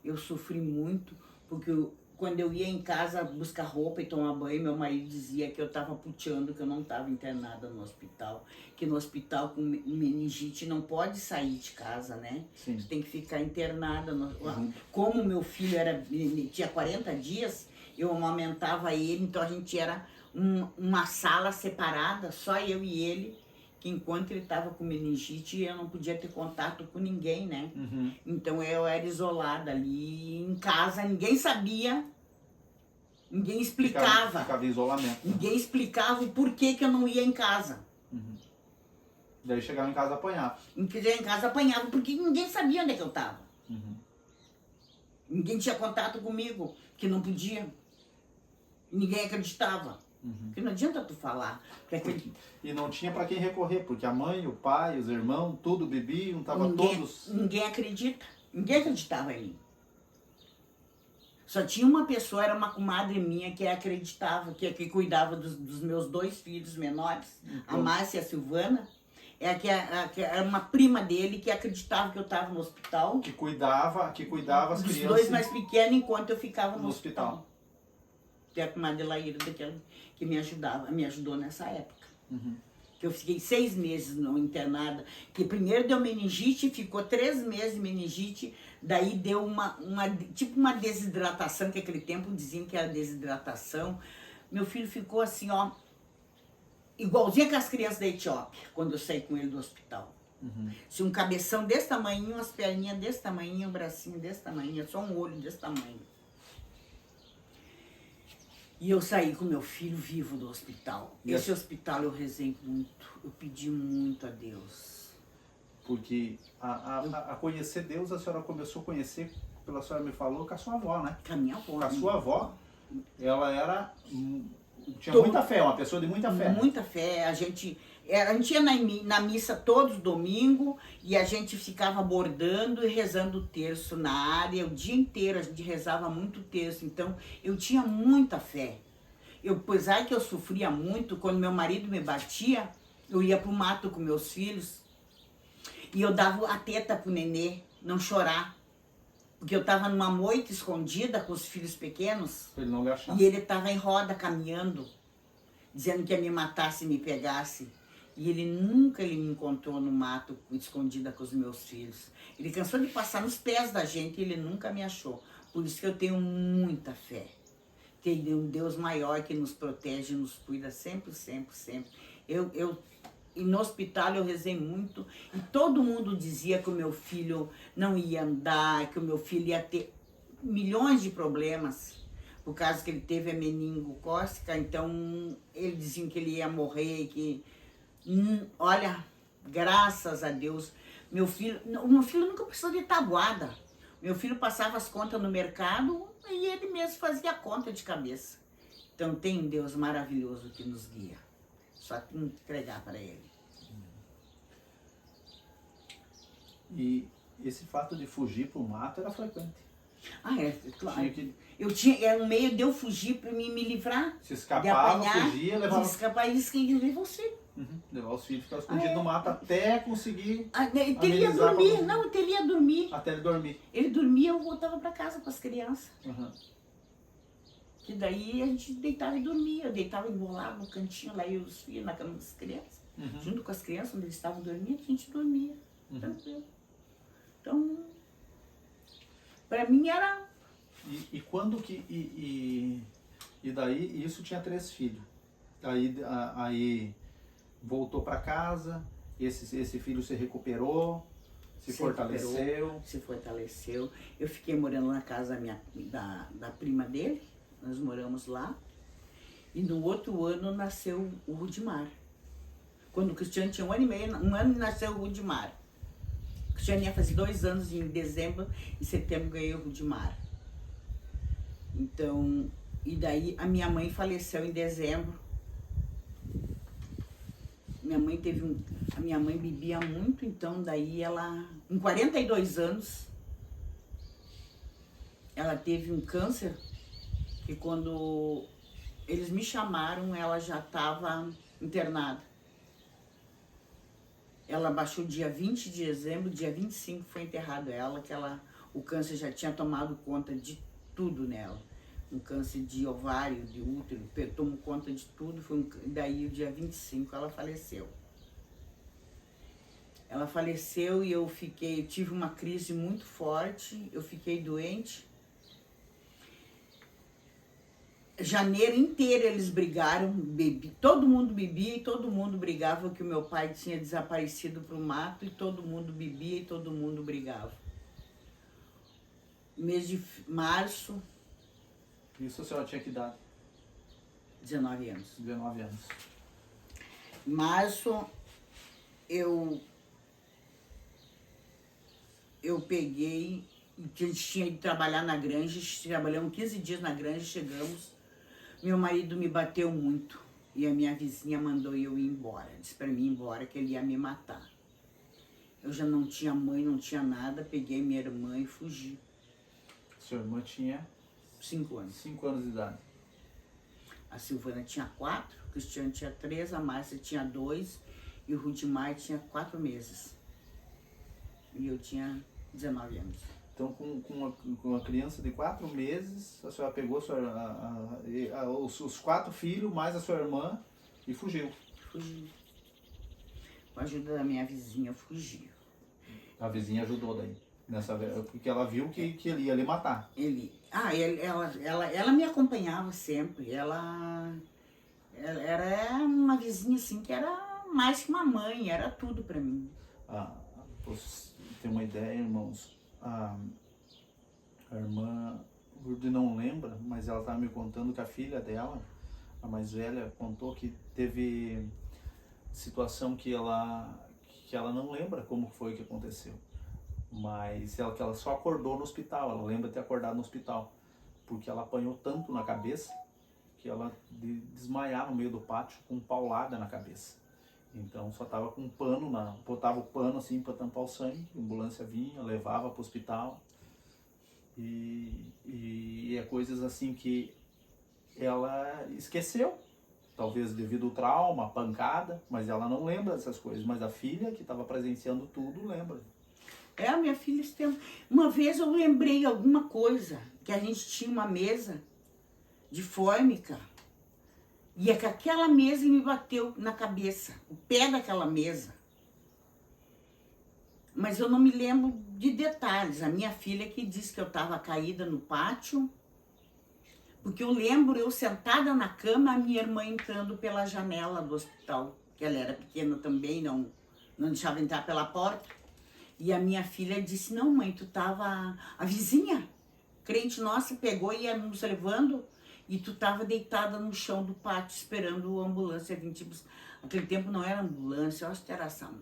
Eu sofri muito, porque quando eu ia em casa buscar roupa e tomar banho, meu marido dizia que eu estava puteando, que eu não estava internada no hospital. Que no hospital com meningite não pode sair de casa, né? Sim. Tu tem que ficar internada. Como meu filho tinha 40 dias, eu amamentava ele, então a gente era uma sala separada, só eu e ele. Que enquanto ele estava com meningite, eu não podia ter contato com ninguém, né? Uhum. Então eu era isolada ali em casa, ninguém sabia, ninguém explicava. Ficava em isolamento. Ninguém explicava o porquê que eu não ia em casa. Uhum. Daí chegava em casa apanhava. Em casa apanhava, porque ninguém sabia onde é que eu estava. Uhum. Ninguém tinha contato comigo, que não podia. Ninguém acreditava. Uhum. Porque não adianta tu falar. E não tinha para quem recorrer, porque a mãe, o pai, os irmãos, tudo bebiam, estavam todos... Ninguém acredita. Ninguém acreditava em mim. Só tinha uma pessoa, era uma comadre minha, que acreditava, que cuidava dos meus 2 filhos menores, a Márcia e a Silvana. Que era uma prima dele que acreditava que eu estava no hospital. Que cuidava as crianças. Os 2 mais pequenos, enquanto eu ficava no hospital. hospital. Que é a comadre Laíra, que me ajudou nessa época. Uhum. Que eu fiquei 6 meses internada, que primeiro deu meningite, ficou 3 meses de meningite, daí deu tipo uma desidratação, que naquele tempo diziam que era desidratação. Meu filho ficou assim, ó, igualzinho com as crianças da Etiópia, quando eu saí com ele do hospital. Uhum. Tinha um cabeção desse tamanho, umas perninhas desse tamanho, um bracinho desse tamanho, só um olho desse tamanho. E eu saí com meu filho vivo do hospital. Esse hospital eu rezei muito, eu pedi muito a Deus. Porque a conhecer Deus, a senhora começou a conhecer, pela senhora me falou, com a sua avó, né? Com a minha avó. Com a sua avó, ela tinha muita fé, uma pessoa de muita fé. Muita fé. A gente ia na missa todos os domingos e a gente ficava bordando e rezando o terço na área. O dia inteiro a gente rezava muito terço. Então eu tinha muita fé. Apesar que eu sofria muito, quando meu marido me batia, eu ia pro mato com meus filhos e eu dava a teta pro nenê não chorar. Porque eu estava numa moita escondida com os filhos pequenos Pra ele não agachar. e ele estava em roda caminhando, dizendo que ia me matar se me pegasse. E ele me encontrou no mato escondida com os meus filhos. Ele cansou de passar nos pés da gente e ele nunca me achou. Por isso que eu tenho muita fé. Tem um Deus maior que nos protege, nos cuida sempre, sempre, sempre. E no hospital eu rezei muito e todo mundo dizia que o meu filho não ia andar, que o meu filho ia ter milhões de problemas, por causa que ele teve a meningocócica, então eles diziam que ele ia morrer, que olha, graças a Deus, o meu filho nunca precisou de tabuada. Meu filho passava as contas no mercado e ele mesmo fazia a conta de cabeça. Então tem um Deus maravilhoso que nos guia. Só tem que entregar para ele. E esse fato de fugir pro mato era frequente. Ah, é, claro. Tinha que Era um meio de eu fugir para me livrar, se de escapava, apanhar, fugia, de levava, escapar e disse que levei você. levar os filhos, ficar escondido Ah, é. no mato até conseguir, Ele ia amenizar dormir, pra- não, ele ia dormir. até ele dormir. Ele dormia, eu voltava para casa com as crianças. Uhum. Que daí a gente deitava e dormia. Eu deitava embolado no cantinho lá e os filhos na cama das crianças. Uhum. Junto com as crianças, onde eles estavam dormindo, a gente dormia. Tranquilo. Então, para mim era... E quando que. E daí, isso tinha 3 filhos. Aí voltou para casa, esse filho se recuperou, se fortaleceu. Se fortaleceu. Eu fiquei morando na casa da prima dele, nós moramos lá. E no outro ano nasceu o Rudimar. Quando o Cristiano tinha 1 ano e meio, nasceu o Rudimar. O Cristiano ia fazer 2 anos em dezembro, em setembro ganhei o Rudimar. Então, e daí a minha mãe faleceu em dezembro. A minha mãe bebia muito, então daí ela, com 42 anos, ela teve um câncer que quando eles me chamaram, ela já estava internada. Ela baixou dia 20 de dezembro, dia 25 foi enterrado ela, que o câncer já tinha tomado conta de tudo nela. Um câncer de ovário, de útero, tomou conta de tudo, daí o dia 25 ela faleceu. Ela faleceu e eu tive uma crise muito forte, eu fiquei doente. Janeiro inteiro eles brigaram, todo mundo bebia e todo mundo brigava que o meu pai tinha desaparecido para o mato e todo mundo bebia e todo mundo brigava. Mês de março, Isso a senhora tinha que dar 19 anos. 19 anos. Março, eu peguei, que a gente tinha ido trabalhar na granja, trabalhamos 15 dias na granja, chegamos, meu marido me bateu muito e a minha vizinha mandou eu ir embora, disse para mim ir embora que ele ia me matar. Eu já não tinha mãe, não tinha nada, peguei minha irmã e fugi. Sua irmã tinha 5 anos. 5 anos de idade. A Silvana tinha 4, o Cristiano tinha 3, a Márcia tinha 2 e o Rudimar tinha 4 meses. E eu tinha 19 anos. Então, com uma criança de 4 meses, a senhora pegou os 4 filhos, mais a sua irmã, e fugiu. Fugi. Com a ajuda da minha vizinha, eu fugi. A vizinha ajudou daí, porque ela viu que ele ia lhe matar. Ela me acompanhava sempre. Ela era uma vizinha assim que era mais que uma mãe, era tudo pra mim. Pra você ter uma ideia, irmãos, a irmã Lourdes não lembra, mas ela estava me contando que a filha dela, a mais velha, contou que teve situação que ela não lembra como foi que aconteceu, mas que ela só acordou no hospital, ela lembra ter acordado no hospital, porque ela apanhou tanto na cabeça que ela desmaiar no meio do pátio com paulada na cabeça. Então só tava com um pano, botava o pano assim para tampar o sangue, a ambulância vinha, levava para o hospital. E é coisas assim que ela esqueceu, talvez devido ao trauma, pancada, mas ela não lembra dessas coisas. Mas a filha que estava presenciando tudo lembra. É, minha filha, esse tempo. Uma vez eu lembrei alguma coisa, que a gente tinha uma mesa de fórmica, e é que aquela mesa me bateu na cabeça, o pé daquela mesa. Mas eu não me lembro de detalhes. A minha filha que disse que eu estava caída no pátio, porque eu lembro eu sentada na cama, a minha irmã entrando pela janela do hospital, que ela era pequena também, não deixava entrar pela porta. E a minha filha disse, não mãe, tu tava... A vizinha, crente nossa, pegou e ia nos levando, e tu tava deitada no chão do pátio esperando a ambulância vir te buscar. Aquele tempo não era ambulância, eu acho que era ação.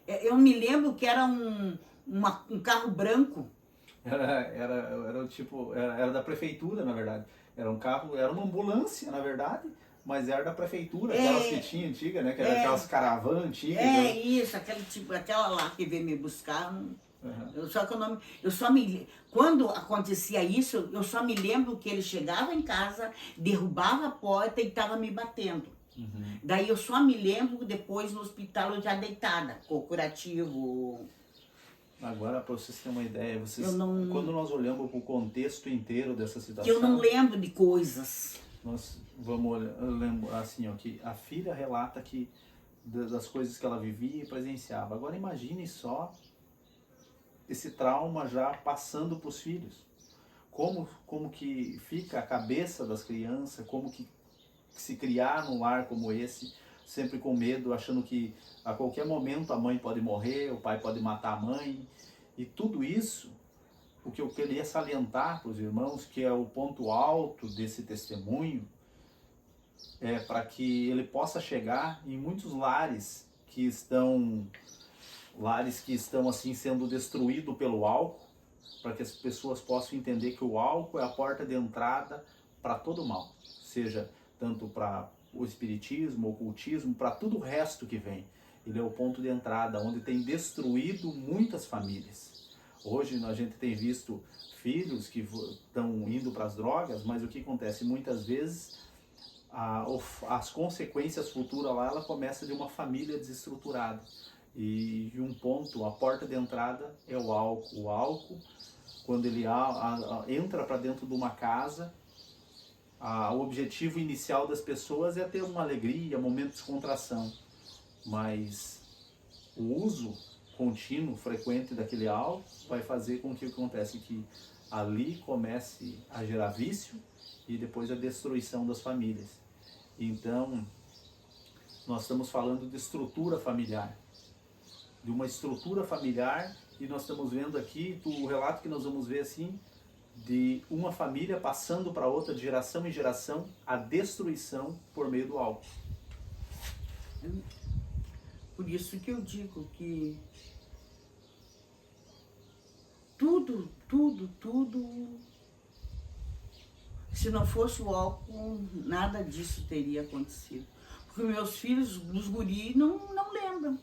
Eu me lembro que era um carro branco. Era tipo, era da prefeitura, na verdade. Era um carro, era uma ambulância, na verdade, mas era da prefeitura, aquelas que tinha antiga, né? Que era aquelas caravanas antigas. Isso, aquela lá que veio me buscar. Só que eu só me... Quando acontecia isso, eu só me lembro que ele chegava em casa, derrubava a porta e estava me batendo. Daí eu só me lembro depois no hospital eu já deitada, com o curativo. Agora, para vocês terem uma ideia, não... quando nós olhamos para o contexto inteiro dessa situação... Que eu não lembro de coisas. Nós vamos lembrar assim, ó, que a filha relata que das coisas que ela vivia e presenciava. Agora imagine só esse trauma já passando para os filhos. Como que fica a cabeça das crianças, como que se criar num lar como esse, sempre com medo, achando que a qualquer momento a mãe pode morrer, o pai pode matar a mãe. E tudo isso, o que eu queria salientar para os irmãos, que é o ponto alto desse testemunho, é para que ele possa chegar em muitos lares que estão assim sendo destruídos pelo álcool, para que as pessoas possam entender que o álcool é a porta de entrada para todo o mal, seja tanto para o espiritismo, o ocultismo, para tudo o resto que vem. Ele é o ponto de entrada, onde tem destruído muitas famílias. Hoje a gente tem visto filhos que estão indo para as drogas, mas o que acontece? Muitas vezes as consequências futuras lá, ela começa de uma família desestruturada. E um ponto, a porta de entrada é o álcool. O álcool, quando ele entra para dentro de uma casa, o objetivo inicial das pessoas é ter uma alegria, um momento de descontração. Mas o uso contínuo, frequente daquele álcool vai fazer com que o que acontece que ali comece a gerar vício e depois a destruição das famílias. Então, nós estamos falando de estrutura familiar, de uma estrutura familiar, e nós estamos vendo aqui, o relato que nós vamos ver assim, de uma família passando para outra, de geração em geração, a destruição por meio do álcool. Por isso que eu digo que tudo, se não fosse o álcool, nada disso teria acontecido. Porque meus filhos, os guris, não lembram.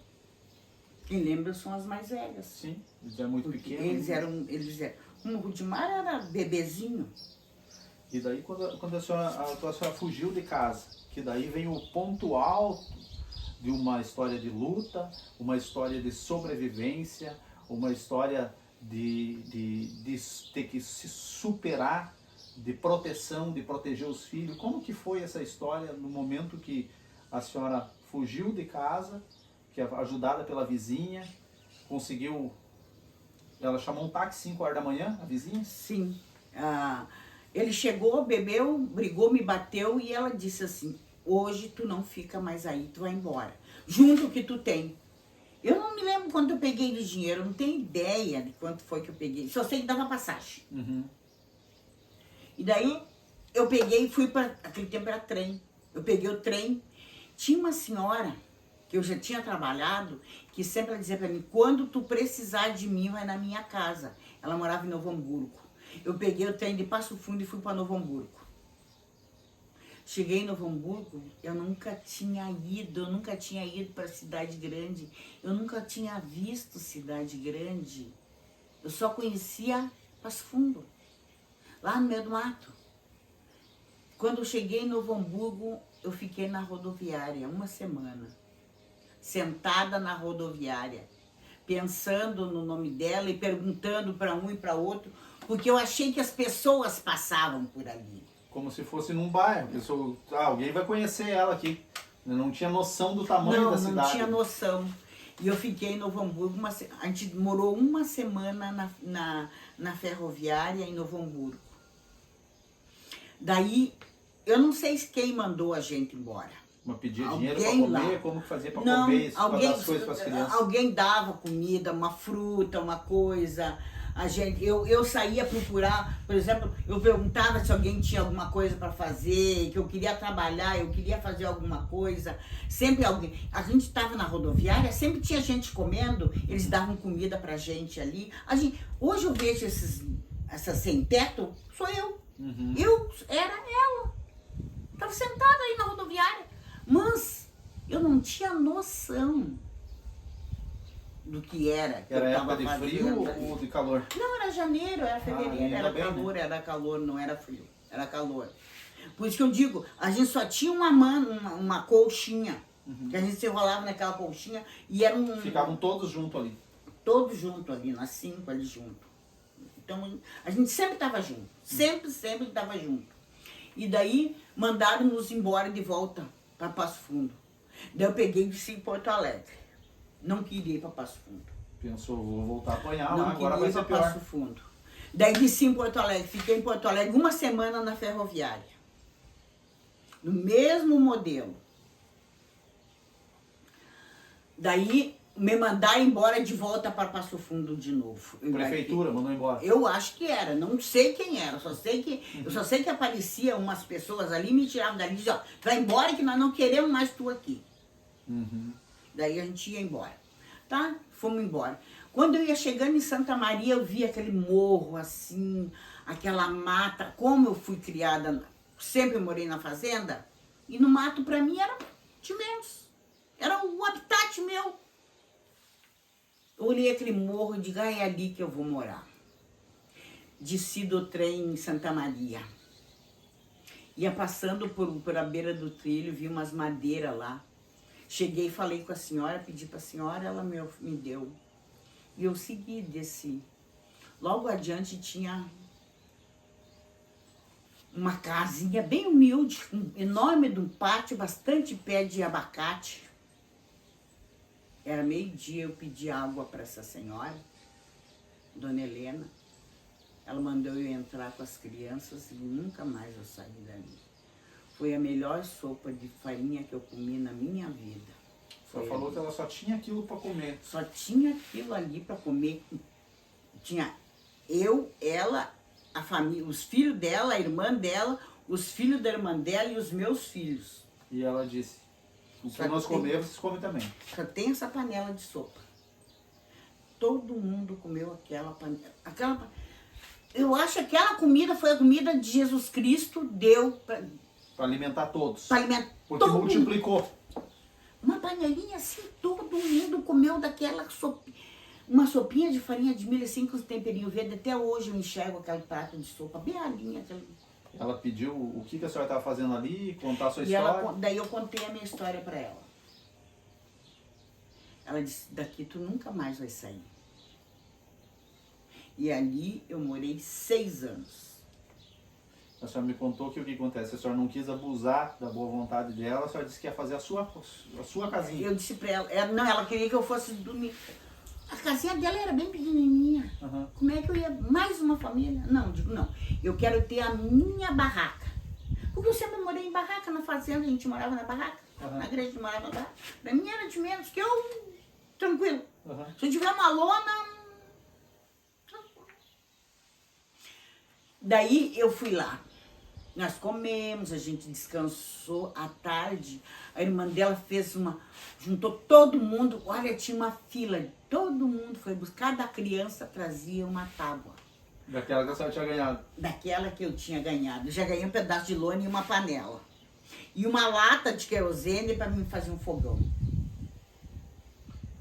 Quem lembra são as mais velhas. Sim, eles eram muito pequenos. Eles eram. O Rudimar era bebezinho. E daí quando a senhora fugiu de casa, que daí vem o ponto alto de uma história de luta, uma história de sobrevivência, uma história de ter que se superar, de proteção, de proteger os filhos. Como que foi essa história no momento que a senhora fugiu de casa, que ajudada pela vizinha, conseguiu... Ela chamou um táxi 5 horas da manhã, a vizinha? Sim. Ele chegou, bebeu, brigou, me bateu e ela disse assim, hoje tu não fica mais aí, tu vai embora. Junto o que tu tem. Eu não me lembro quanto eu peguei de dinheiro, eu não tenho ideia de quanto foi que eu peguei. Só sei que dava passagem. E daí eu peguei e fui para... Aquele tempo era trem. Eu peguei o trem. Tinha uma senhora que eu já tinha trabalhado, que sempre dizia para mim, quando tu precisar de mim, vai na minha casa. Ela morava em Novo Hamburgo. Eu peguei o trem de Passo Fundo e fui para Novo Hamburgo. Cheguei em Novo Hamburgo, eu nunca tinha ido para cidade grande, eu nunca tinha visto cidade grande. Eu só conhecia Passo Fundo, lá no meio do mato. Quando eu cheguei em Novo Hamburgo, eu fiquei na rodoviária uma semana, sentada na rodoviária, pensando no nome dela e perguntando para um e para outro, porque eu achei que as pessoas passavam por ali. Como se fosse num bairro. Alguém vai conhecer ela aqui. Eu não tinha noção do tamanho da cidade. Não tinha noção. E eu fiquei em Novo Hamburgo, a gente morou uma semana na ferroviária em Novo Hamburgo. Daí, eu não sei quem mandou a gente embora. Mas pedia Alguém dinheiro para comer? lá. Como que fazia para Não, comer isso, para alguém, dar as coisas para as crianças? alguém dava comida, uma fruta, uma coisa. Eu saía procurar, por exemplo, eu perguntava se alguém tinha alguma coisa para fazer, que eu queria trabalhar, eu queria fazer alguma coisa. Sempre alguém. A gente estava na rodoviária, sempre tinha gente comendo, eles davam comida pra gente ali. Hoje eu vejo essas sem teto, sou eu. Uhum. Era ela. Estava sentada aí na rodoviária. Mas eu não tinha noção do que era. Era época de frio ou de calor? Não, era janeiro, era fevereiro, era bem, calor, né? era calor, não era frio, era calor. Por isso que eu digo, a gente só tinha uma colchinha, que a gente se enrolava naquela colchinha e era Ficavam todos juntos ali. todos juntos ali, nós 5 ali juntos. Então, a gente sempre estava junto, sempre estava junto. E daí, mandaram nos embora de volta para Passo Fundo. Daí eu peguei e desci em Porto Alegre. Não queria ir para Passo Fundo. Pensou, vou voltar a apanhar Não lá, agora queria vai ir ser para pior. Passo Fundo. Daí desci em Porto Alegre, fiquei em Porto Alegre uma semana na ferroviária. No mesmo modelo. Daí me mandaram embora de volta para Passo Fundo de novo. Prefeitura mandou embora. Eu acho que era, não sei quem era, eu só sei que apareciam umas pessoas ali, me tiravam dali e diziam, ó, vai embora que nós não queremos mais tu aqui. Uhum. Daí a gente ia embora. Tá? Fomos embora. Quando eu ia chegando em Santa Maria, eu vi aquele morro assim, aquela mata. Como eu fui criada, sempre morei na fazenda, e no mato pra mim era de menos. Era o habitat meu. Eu olhei aquele morro e digo, ah, é ali que eu vou morar. Desci do trem em Santa Maria. Ia passando por a beira do trilho, vi umas madeiras lá. Cheguei e falei com a senhora, pedi para a senhora, ela me deu. E eu segui, desci. Logo adiante tinha uma casinha bem humilde, enorme de um pátio, bastante pé de abacate. Era meio-dia, eu pedi água para essa senhora, Dona Helena. Ela mandou eu entrar com as crianças e nunca mais eu saí dali. Foi a melhor sopa de farinha que eu comi na minha vida. Só falou que ela só tinha aquilo para comer. Só tinha aquilo ali para comer. Tinha eu, ela, a família, os filhos dela, a irmã dela, os filhos da irmã dela e os meus filhos. E ela disse, o que Só nós tem- comemos, vocês comem também. Só tem essa panela de sopa. Todo mundo comeu aquela panela. Eu acho que aquela comida foi a comida de Jesus Cristo, deu para Para alimentar todos. alimentar Porque todo mundo. multiplicou. Uma panelinha assim, todo mundo comeu daquela sopinha. Uma sopinha de farinha de milho assim com os temperinhos verdes. Até hoje eu enxergo aquele prato de sopa, bem ralinha. Ela pediu o que a senhora estava fazendo ali, contar a sua E história. daí eu contei a minha história para ela. Ela disse, daqui tu nunca mais vai sair. E ali eu morei 6 anos. A senhora me contou que o que acontece, a senhora não quis abusar da boa vontade dela, a senhora disse que ia fazer a sua casinha. Eu disse para ela, não, ela queria que eu fosse dormir. A casinha dela era bem pequenininha. Uhum. Como é que eu ia? Mais uma família? Não, eu digo não. Eu quero ter a minha barraca. Porque eu sempre morei em barraca, na fazenda, a gente morava na barraca. Uhum. Na igreja a gente morava na barraca. Pra mim era de menos, que eu, tranquilo. Uhum. Se eu tiver uma lona, tranquilo. Daí eu fui lá. Nós comemos, a gente descansou à tarde. A irmã dela juntou todo mundo. Olha, tinha uma fila. Todo mundo foi buscar. Cada criança trazia uma tábua. Daquela que a senhora tinha ganhado. Daquela que eu tinha ganhado. Eu já ganhei um pedaço de lona e uma panela. E uma lata de querosene para mim fazer um fogão.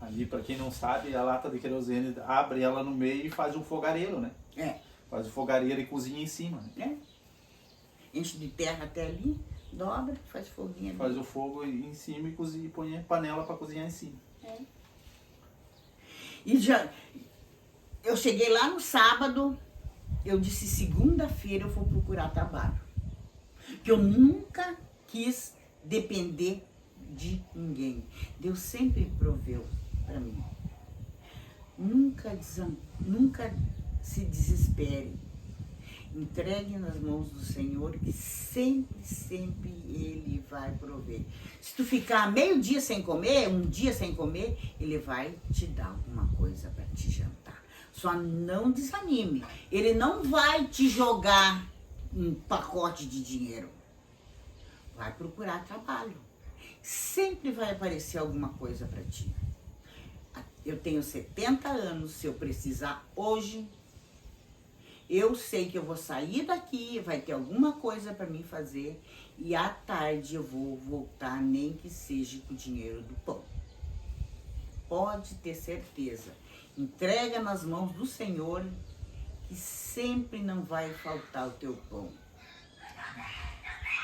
Ali, para quem não sabe, a lata de querosene abre ela no meio e faz um fogareiro, né? É. Faz o fogareiro e cozinha em cima, né? Enche de terra até ali, dobra, faz foguinho ali. Faz o fogo em cima e cozinha, põe a panela para cozinhar em cima. É. Eu cheguei lá no sábado, eu disse, segunda-feira eu vou procurar trabalho. Que eu nunca quis depender de ninguém. Deus sempre proveu para mim. Nunca se desespere. Entregue nas mãos do Senhor, que sempre Ele vai prover. Se tu ficar meio dia sem comer, um dia sem comer, Ele vai te dar alguma coisa para te jantar. Só não desanime. Ele não vai te jogar um pacote de dinheiro. Vai procurar trabalho. Sempre vai aparecer alguma coisa para ti. Eu tenho 70 anos, se eu precisar hoje, eu sei que eu vou sair daqui, vai ter alguma coisa para mim fazer e à tarde eu vou voltar, nem que seja com o dinheiro do pão. Pode ter certeza. Entrega nas mãos do Senhor, que sempre não vai faltar o teu pão.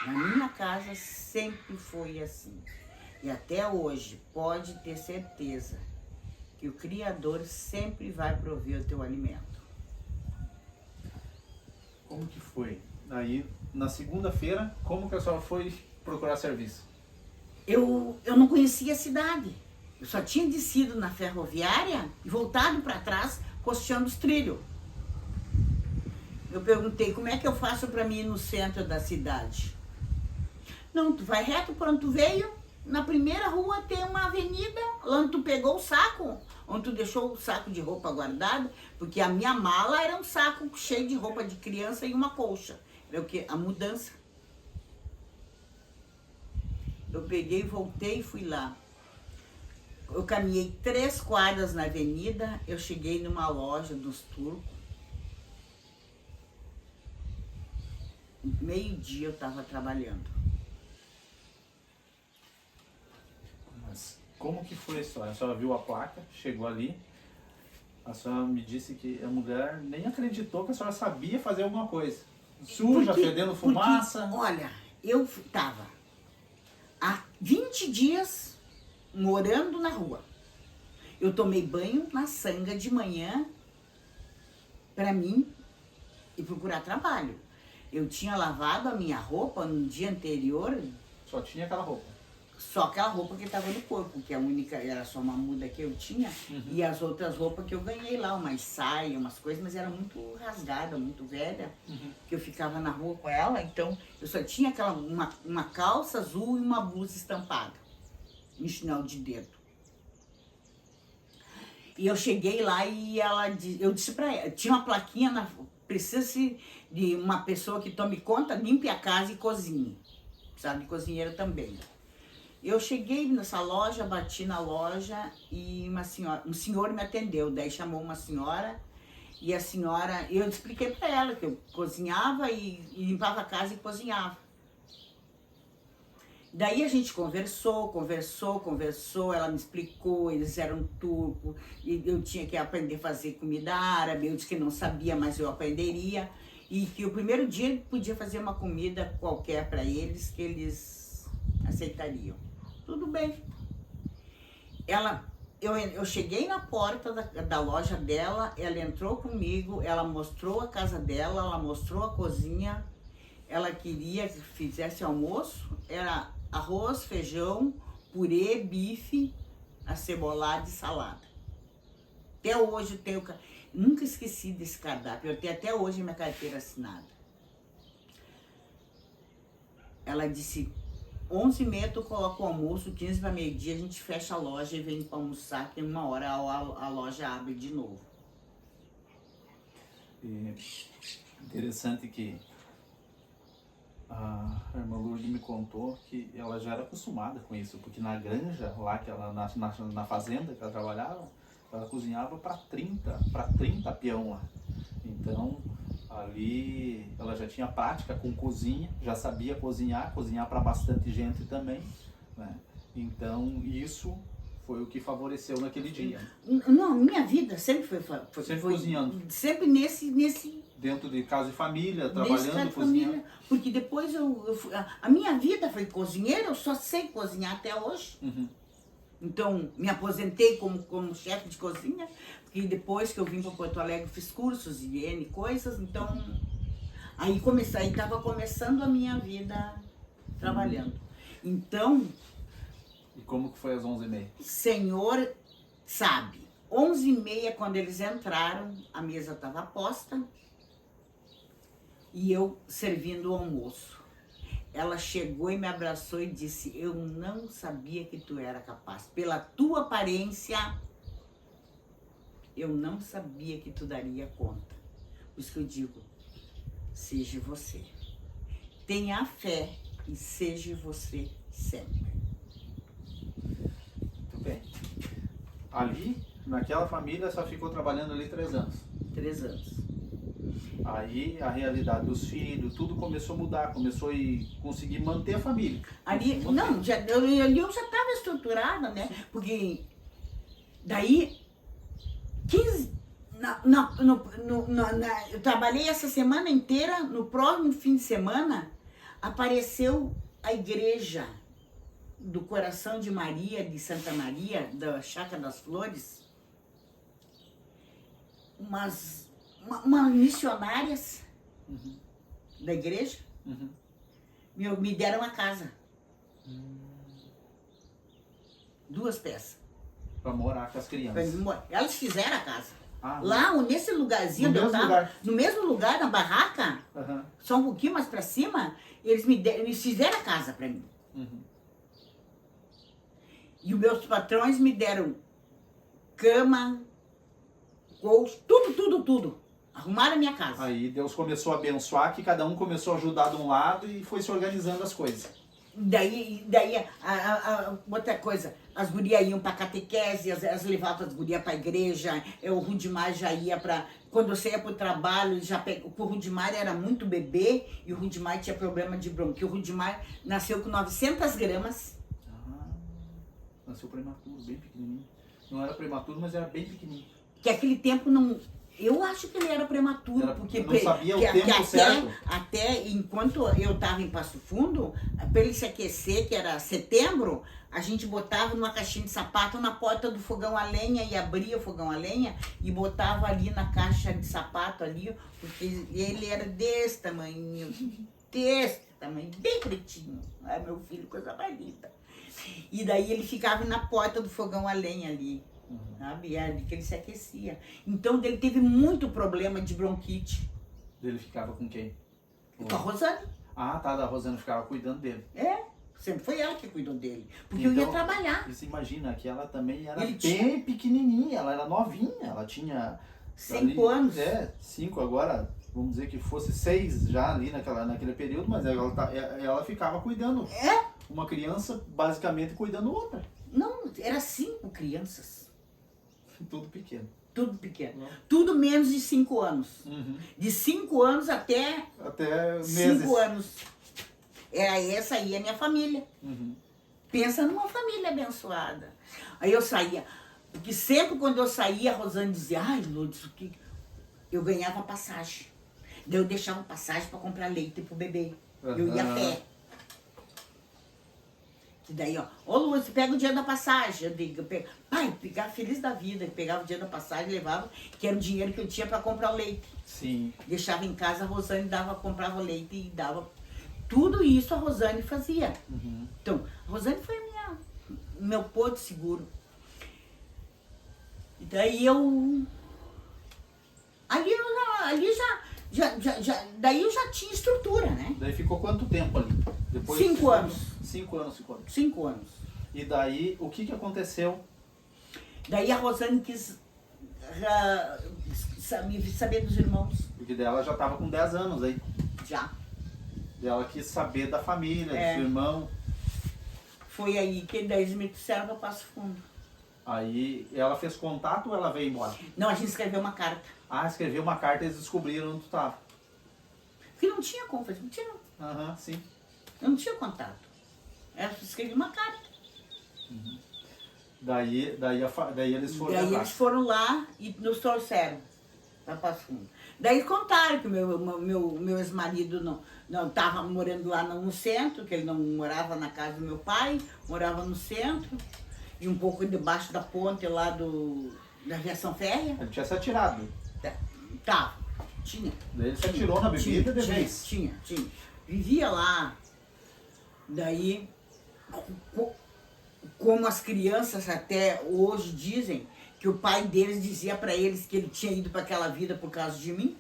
Na minha casa sempre foi assim. E até hoje, pode ter certeza que o Criador sempre vai prover o teu alimento. Como que foi? Aí, na segunda-feira, como que a senhora foi procurar serviço? Eu não conhecia a cidade. Eu só tinha descido na ferroviária e voltado para trás, costeando os trilhos. Eu perguntei, como é que eu faço para mim ir no centro da cidade? Não, tu vai reto por onde tu veio, na primeira rua tem uma avenida, lá onde tu pegou o saco, onde tu deixou o saco de roupa guardado, porque a minha mala era um saco cheio de roupa de criança e uma colcha. Era o quê? A mudança. Eu peguei, voltei e fui lá. Eu caminhei 3 quadras na avenida, eu cheguei numa loja dos turcos. Meio-dia eu estava trabalhando. Mas como que foi a história? A senhora viu a placa, chegou ali, a senhora me disse que a mulher nem acreditou que a senhora sabia fazer alguma coisa. Suja, fedendo fumaça. Olha, eu estava há 20 dias morando na rua. Eu tomei banho na sanga de manhã para mim e procurar trabalho. Eu tinha lavado a minha roupa no dia anterior. Só tinha aquela roupa. Só aquela roupa que estava no corpo, que a única, era só uma muda que eu tinha. E as outras roupas que eu ganhei lá, umas saias, umas coisas, mas era muito rasgada, muito velha, que eu ficava na rua com ela. Então, eu só tinha aquela, uma calça azul e uma blusa estampada, um chinelo de dedo. E eu cheguei lá e eu disse pra ela, tinha uma plaquinha, precisa-se de uma pessoa que tome conta, limpe a casa e cozinhe. Precisava de cozinheira também. Eu cheguei nessa loja, bati na loja e um senhor me atendeu. Daí chamou uma senhora e a senhora, eu expliquei para ela que eu cozinhava e limpava a casa e cozinhava. Daí a gente conversou, ela me explicou, eles eram turcos, e eu tinha que aprender a fazer comida árabe, eu disse que não sabia, mas eu aprenderia. E que o primeiro dia podia fazer uma comida qualquer para eles, que eles aceitariam. Tudo bem. Eu cheguei na porta da loja dela, ela entrou comigo, ela mostrou a casa dela, ela mostrou a cozinha, ela queria que fizesse almoço, era arroz, feijão, purê, bife, acebolado e salada. Até hoje eu tenho... Nunca esqueci desse cardápio, eu tenho até hoje minha carteira assinada. Ela disse, 11h30 tu coloca o almoço, 15 para meio-dia a gente fecha a loja e vem para almoçar, que em 1 hora a loja abre de novo. E interessante que a irmã Lourdes me contou que ela já era acostumada com isso, porque na granja, lá que ela, na fazenda que ela trabalhava, ela cozinhava para 30 peão lá. Então, ali ela já tinha prática com cozinha, já sabia cozinhar para bastante gente também, né? Então, isso foi o que favoreceu naquele dia. Não, minha vida sempre foi Sempre cozinhando. Sempre nesse Dentro de casa e família, trabalhando, cozinhando. Família, porque depois a minha vida foi cozinheira, eu só sei cozinhar até hoje. Então, me aposentei como chefe de cozinha, porque depois que eu vim para Porto Alegre fiz cursos de N coisas, então aí estava começando a minha vida trabalhando. Então, E como que foi às 11h30? Senhor sabe, 11h30 quando eles entraram, a mesa estava posta e eu servindo o almoço. Ela chegou e me abraçou e disse, eu não sabia que tu era capaz. Pela tua aparência, eu não sabia que tu daria conta. Por isso que eu digo, seja você. Tenha fé e seja você sempre. Muito bem. Ali, naquela família, só ficou trabalhando ali 3 anos. 3 anos. Aí a realidade dos filhos, tudo começou a mudar, começou a conseguir manter a família. Ali, não, eu já estava estruturada, né? Porque daí, 15, eu trabalhei essa semana inteira, no próximo fim de semana, apareceu a igreja do Coração de Maria, de Santa Maria, da Chácara das Flores, umas missionárias da igreja, me deram a casa. 2 peças. Pra morar com as crianças. Elas fizeram a casa. Ah, Lá, nesse lugarzinho no onde eu mesmo tava, lugar. no mesmo lugar, na barraca, Aham. só um pouquinho mais pra cima, eles fizeram a casa pra mim. Uhum. E os meus patrões me deram cama, colchão, tudo. Arrumaram a minha casa. Aí Deus começou a abençoar, que cada um começou a ajudar de um lado e foi se organizando as coisas. Daí outra coisa, as gurias iam pra catequese, as levavam as gurias pra igreja, o Rudimar já ia pra... Quando eu saía pro trabalho, o Rudimar era muito bebê e o Rudimar tinha problema de bronquite. O Rudimar nasceu com 900 gramas. Ah, nasceu prematuro, bem pequenininho. Não era prematuro, mas era bem pequenininho. Que aquele tempo não... Eu acho que ele era prematuro, Era, porque não sabia o tempo certo. até enquanto eu estava em Passo Fundo, para ele se aquecer, que era setembro, a gente botava numa caixinha de sapato na porta do fogão a lenha e abria o fogão a lenha e botava ali na caixa de sapato ali, porque ele era desse tamanho, bem pretinho. É meu filho, coisa mais linda. E daí ele ficava na porta do fogão a lenha ali. Sabe? Era que ele se aquecia. Então ele teve muito problema de bronquite. Ele ficava com quem? Com a Rosane. Ah, tá, da Rosana ficava cuidando dele. Sempre foi ela que cuidou dele. Porque eu ia trabalhar. Você imagina que ela também era Ele bem pequenininha, ela era novinha, ela tinha... 5 anos. 5 agora, vamos dizer que fosse 6 já ali naquele período, mas ela ficava cuidando. Uma criança basicamente cuidando outra. Não, era 5 crianças. Tudo pequeno. Tudo pequeno. Não. Tudo menos de 5 anos. Uhum. De 5 anos até Até meses. 5 anos. Era essa aí a minha família. Uhum. Pensa numa família abençoada. Aí eu saía, porque sempre quando eu saía, a Rosane dizia, ai, Lourdes, o que... Eu ganhava passagem. Daí eu deixava passagem para comprar leite pro bebê. Eu ia a pé. E daí, ô Lourdes, pega o dia da passagem. Eu digo, pai, ficava feliz da vida, pegava o dia da passagem, levava, que era o dinheiro que eu tinha para comprar o leite. Sim. Deixava em casa, a Rosane comprava o leite e dava. Tudo isso a Rosane fazia. Uhum. Então, a Rosane foi meu porto seguro. E daí daí eu já tinha estrutura, né? Daí ficou quanto tempo ali? 5 anos. 5 anos ficou. 5 anos. E daí, o que aconteceu? Daí a Rosane quis saber dos irmãos. Porque dela já estava com 10 anos aí. Já. Ela quis saber da família, do seu irmão. Foi aí que daí eles me trouxeram para Passo Fundo. Aí ela fez contato ou ela veio embora? Não, a gente escreveu uma carta. Ah, escreveu uma carta e eles descobriram onde tu estava. Porque não tinha como fazer, não tinha. Aham, sim. Eu não tinha contato. Eu escrevi uma carta. Uhum. Daí eles foram Daí atrás. eles foram lá e nos trouxeram para Passo Fundo. Daí contaram que o meu ex-marido não estava morando lá no centro, que ele não morava na casa do meu pai, morava no centro. e um pouco debaixo da ponte lá da aviação férrea. Ele tinha se atirado. Tá, tinha. Daí ele se atirou na bebida de vez. Tinha. Vivia lá. Daí, como as crianças até hoje dizem, que o pai deles dizia pra eles que ele tinha ido para aquela vida por causa de mim.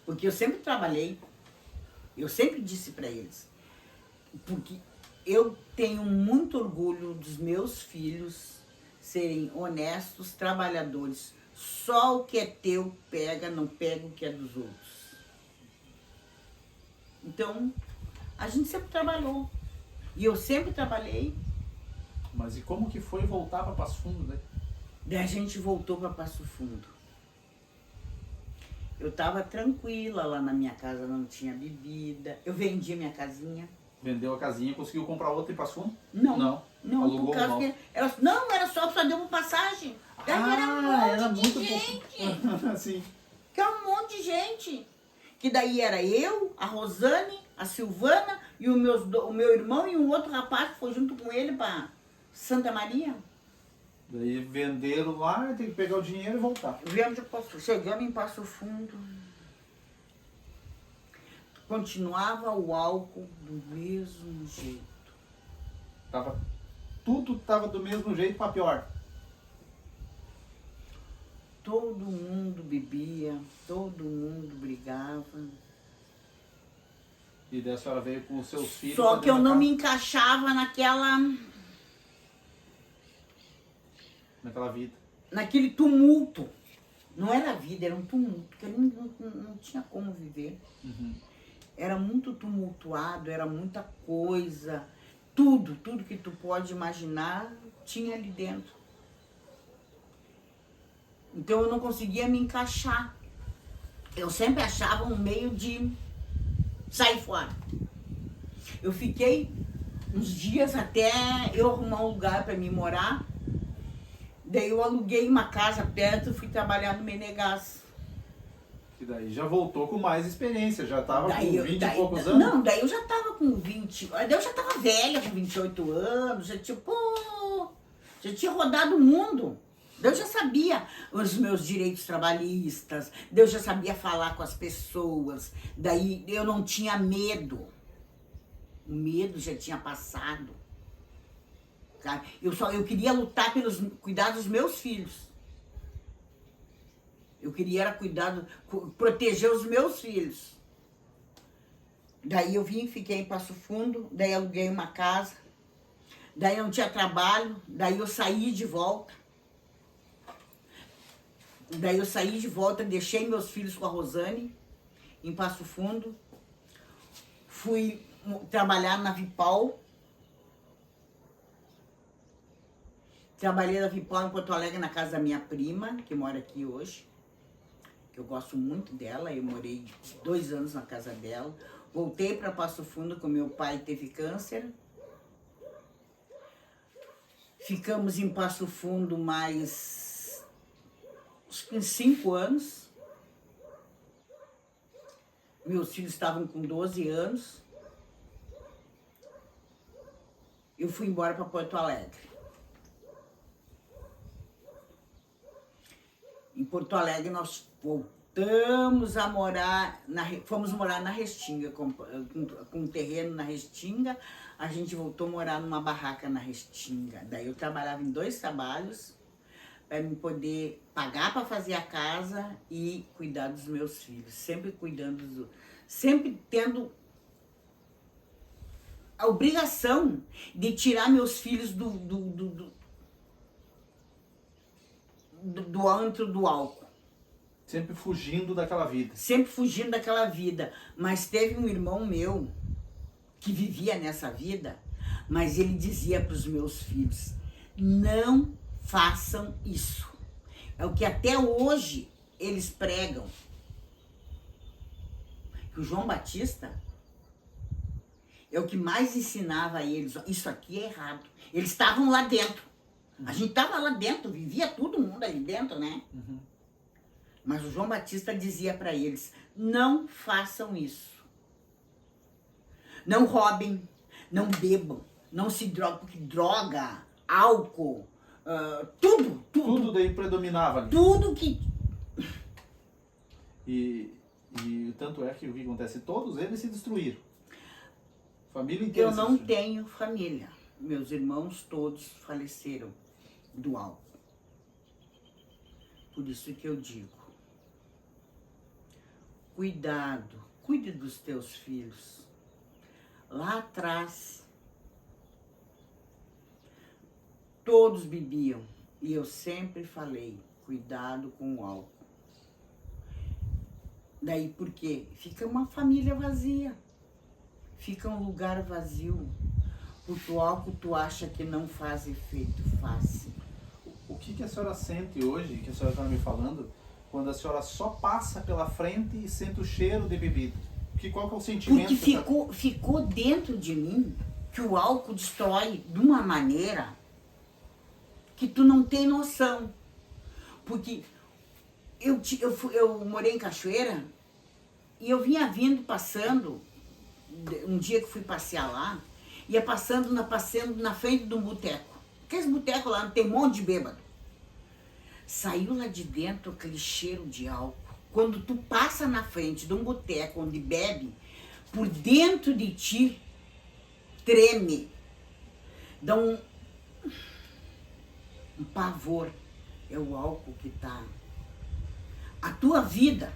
Porque eu sempre trabalhei. Eu sempre disse pra eles. Porque eu tenho muito orgulho dos meus filhos serem honestos, trabalhadores. Só o que é teu pega, não pega o que é dos outros. Então, a gente sempre trabalhou. E eu sempre trabalhei. Mas e como que foi voltar para Passo Fundo, né? Daí a gente voltou para Passo Fundo. Eu estava tranquila lá na minha casa, não tinha bebida. Eu vendi minha casinha. Vendeu a casinha e conseguiu comprar outra em Passo Fundo? Não, Alugou por causa não. que era só deu uma passagem. Daí era um monte de gente. Sim. Que era um monte de gente. Que daí era eu, a Rosane, a Silvana e o meu irmão e um outro rapaz que foi junto com ele para Santa Maria. Daí venderam lá, tem que pegar o dinheiro e voltar. Chegamos em Passo Fundo. Continuava o álcool do mesmo jeito. Tudo tava do mesmo jeito para pior. Todo mundo bebia, todo mundo brigava. E daí a senhora veio com os seus filhos. Só pra que eu dentro da não me casa, encaixava naquela vida. naquele tumulto. Não era vida, era um tumulto, que eu não tinha como viver. Era muito tumultuado, era muita coisa. Tudo que tu pode imaginar tinha ali dentro. Então eu não conseguia me encaixar. Eu sempre achava um meio de sair fora. Eu fiquei uns dias até eu arrumar um lugar para me morar. Daí eu aluguei uma casa perto e fui trabalhar no Menegás. E daí já voltou com mais experiência, já tava com 20 e poucos anos? Não, daí eu já tava com 20, daí eu já tava velha, com 28 anos, já tinha rodado o mundo. Daí eu já sabia os meus direitos trabalhistas, daí eu já sabia falar com as pessoas, daí eu não tinha medo. O medo já tinha passado. Sabe? Eu queria lutar cuidar dos meus filhos. Eu queria proteger os meus filhos. Daí eu fiquei em Passo Fundo, daí aluguei uma casa, daí não tinha trabalho, daí eu saí de volta. Deixei meus filhos com a Rosane, em Passo Fundo. Fui trabalhar na Vipal. Trabalhei na Vipal em Porto Alegre, na casa da minha prima, que mora aqui hoje. Que eu gosto muito dela, eu morei 2 anos na casa dela. Voltei para Passo Fundo, com meu pai teve câncer. Ficamos em Passo Fundo mais uns 5 anos. Meus filhos estavam com 12 anos. Eu fui embora para Porto Alegre. Em Porto Alegre nós voltamos a morar, fomos morar na Restinga, com um terreno na Restinga. A gente voltou a morar numa barraca na Restinga. Daí eu trabalhava em 2 trabalhos para me poder pagar para fazer a casa e cuidar dos meus filhos. Sempre tendo a obrigação de tirar meus filhos do antro do álcool. Sempre fugindo daquela vida. Sempre fugindo daquela vida. Mas teve um irmão meu que vivia nessa vida, mas ele dizia para os meus filhos: não façam isso. É o que até hoje eles pregam. Que o João Batista é o que mais ensinava a eles: isso aqui é errado. Eles estavam lá dentro. A gente estava lá dentro, vivia todo mundo ali dentro, né? Mas o João Batista dizia para eles: não façam isso. Não roubem, não bebam, Não se droga, porque droga, álcool, tudo. Tudo daí predominava ali. Tudo que... E tanto é que o que acontece? Todos eles se destruíram. Família inteira Eu se não destruiu. tenho família. Meus irmãos todos faleceram do álcool. Por isso que eu digo, cuidado, cuide dos teus filhos. Lá atrás, todos bebiam. E eu sempre falei, cuidado com o álcool. Daí por quê? Fica uma família vazia. Fica um lugar vazio. Porque o álcool tu acha que não faz efeito, faz. O que a senhora sente hoje, que a senhora está me falando, quando a senhora só passa pela frente e sente o cheiro de bebida? Qual que é o sentimento? Porque ficou dentro de mim que o álcool destrói de uma maneira que tu não tem noção. Porque eu morei em Cachoeira e eu vinha passando, um dia que fui passear lá, ia passando na frente de um boteco. Aqueles botecos lá, tem um monte de bêbado. Saiu lá de dentro aquele cheiro de álcool. Quando tu passa na frente de um boteco onde bebe, por dentro de ti, treme. Dá um pavor. É o álcool que tá. A tua vida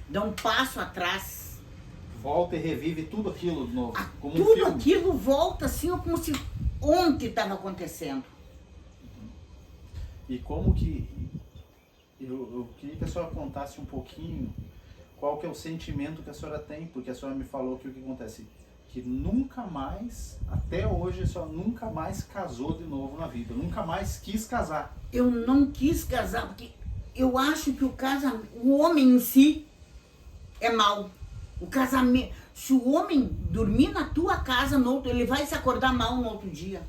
dá um passo atrás. Volta e revive tudo aquilo de novo, como um Tudo filme. aquilo volta assim, como se ontem estava acontecendo. E como que... Eu queria que a senhora contasse um pouquinho qual que é o sentimento que a senhora tem, porque a senhora me falou que o que acontece, que nunca mais, até hoje, a senhora nunca mais casou de novo na vida, nunca mais quis casar. Eu não quis casar, porque eu acho que o homem em si é mau. O casamento, se o homem dormir na tua casa, ele vai se acordar mal no outro dia.